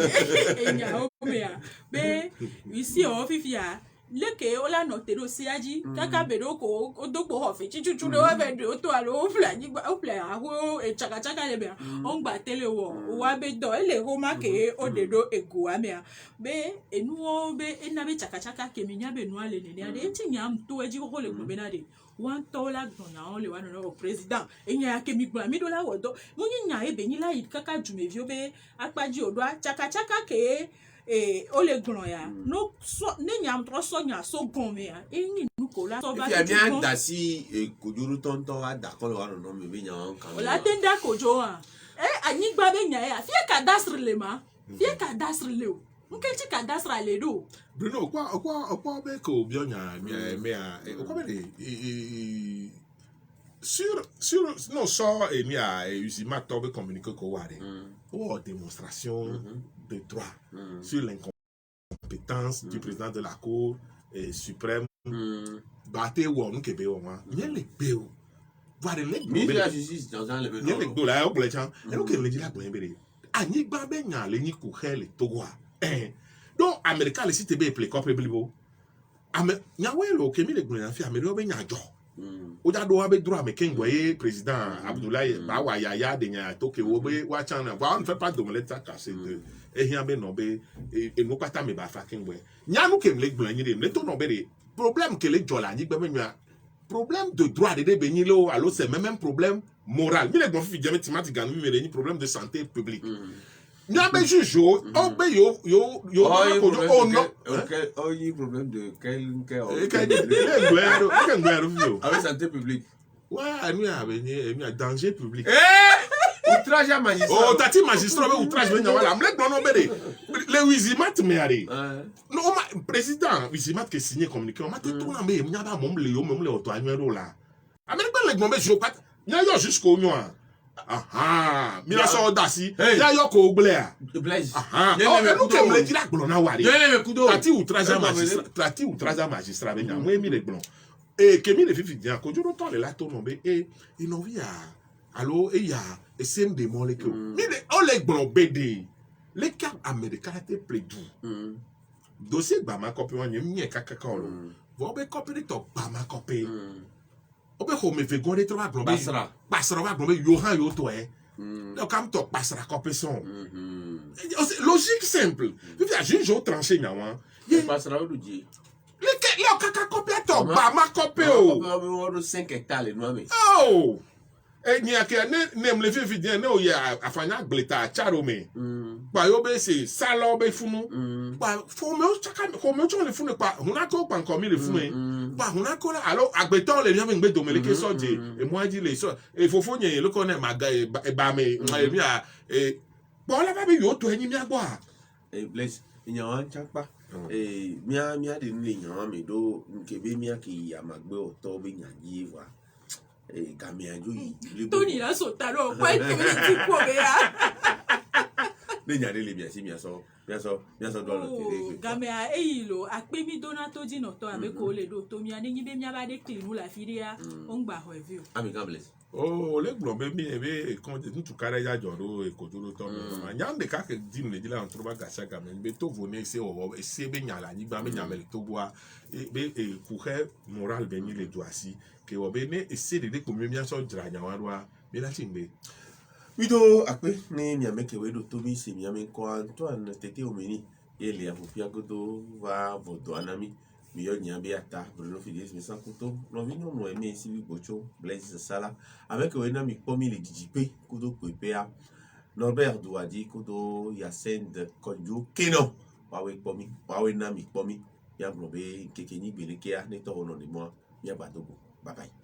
enya o me ya be ici o fifia leke ola no tero siaji kaka bedo ko odogbo hofe chichuchu de wa be do to alo ofla ni ofla aho e chaka chaka le be on gba tele wo wa be do ele ho ma ke odedo ego amia be enu o be ena be chaka chaka ke mi nya be nu ale ne ade enti nya mto eji ko le gbo be na de wan to la gbonya on le wa no president enya ke mi gba mi do la wodo mo nya e be ni la kaka jumevio be apaji odo chaka chaka ke o le gbon ya no so ne nyam tro so nya so gon me ya eni nu ko la so ba ti bien da si kojuru tonto a da ko lo no me be nya on kan o la tenda kojo a anyi gba be nya ya fie cadastre le ma fie cadastre le o nke ti cadastre le do Bruno okwa be ko bi onya me a okwa be sur non so emi a usi ma to be communiquer ko ware o démonstration de droit sur l'incompétence du président de la Cour suprême. Baté ou on kebe ou moi. Il y a les béo. Voir les ministre de la justice dans un level. Il y a les béo là, on peut les gens. Et donc il dit là pour embêter. Ani gbabe nya le ni ku hele togoa. Donc America le site be play copre blibo. Nya we lo kemi le gboyan fi America be nya jo. O da do abe droit mais ken voyé président Abdoulaye Bawa Yaya de nya to ke wo be wa chan na on ne fait pas d'omelette ça casser de ehia be no be e no pata me ba fa ken we nya nu kem le gboyan ni le to no be de problème que les jola ni gbe me nya problème de droit de be ni lo alors c'est même problème moral mi le gbon fi jeme timati ganu mi ni problème de santé publique nya be jujo o be yo ko o no o yi problème de quel avec santé publique ouais nous a danger public outrage à magistrat oh tati magistrat be outrage be nya wala mle gbon be de le wizimat me are no ma président wizimat ke signé communiqué on m'a tout na me nya ba mom le yo mom le oto anwero la america le gbon be jo pat nya yo jusqu'au nyoa mi la so dasi ya yo ko gble a no ke mle dira gbon na wari tati outrage magistrat be nya mo mi le gbon kemi le fifi dia ko juro to le la to no be ino vi a allo ya esen de mo le ko mi le o le gbon be de le cap america te pledu dossier gba ma copy won mi kaka ka lo vo be copy de to gba ma copy o be ho me fe gon de to ba gbon be pasra ba gbon be yo han yo to donc kam to pasra copy son logique simple tu as juge au tranché na wa pasra o di le kaka copy to gba ma copy o 5 hectares no me oh ni ake ne mle fi dia ne o ya afanya gleta charo me pa yo be se salo be funu pa fo me o chaka ko me o le funu pa huna ko pa nko mi le funu pa huna ko alo agbeton le mi gbe do me le ke soje e mo aji le so e fofo yen lo ko na maga e ba me mi a bo la ba be yo to eni mi agbo a bless yan an chapa mi a de ni yan mi do nkebe mi a ki ya magbe o to be yan yi wa Tony la sotaro kwa ite ti ko be ya ne nya de le bien si bien so do lo tele game a eyilo akpe mi dona to di no to abe ko le do to mi ani nyi be mi aba de clean la firia on gba ho evio ami God bless Oh, le glombe mi ebe quand tu tu kare ya joro e ko duro to ma nyam de ka ke dim le dila antro ba gasa ga men be to vone se o se be nyala ni ba me nyamel to boa e be e ku he moral be ni le do asi ke o be ne e se de ko mi so dra nya wa wa be la timbe Wido akpe ne miame ke wedo tomi se miame ko Antoine tete omeni ele ya fofia godo va vodo anami mi yo nyambe ata Bruno Fides mi sankuto no vi no eme si bi bocho Blaise Sala avec wena mi pomi le dijipe kudo pepea Norbert Douadi kudo Yacine Konjo Keno wawe na mi pomi ya globe kekeni belekea ne to hono de moi ya badogo bye bye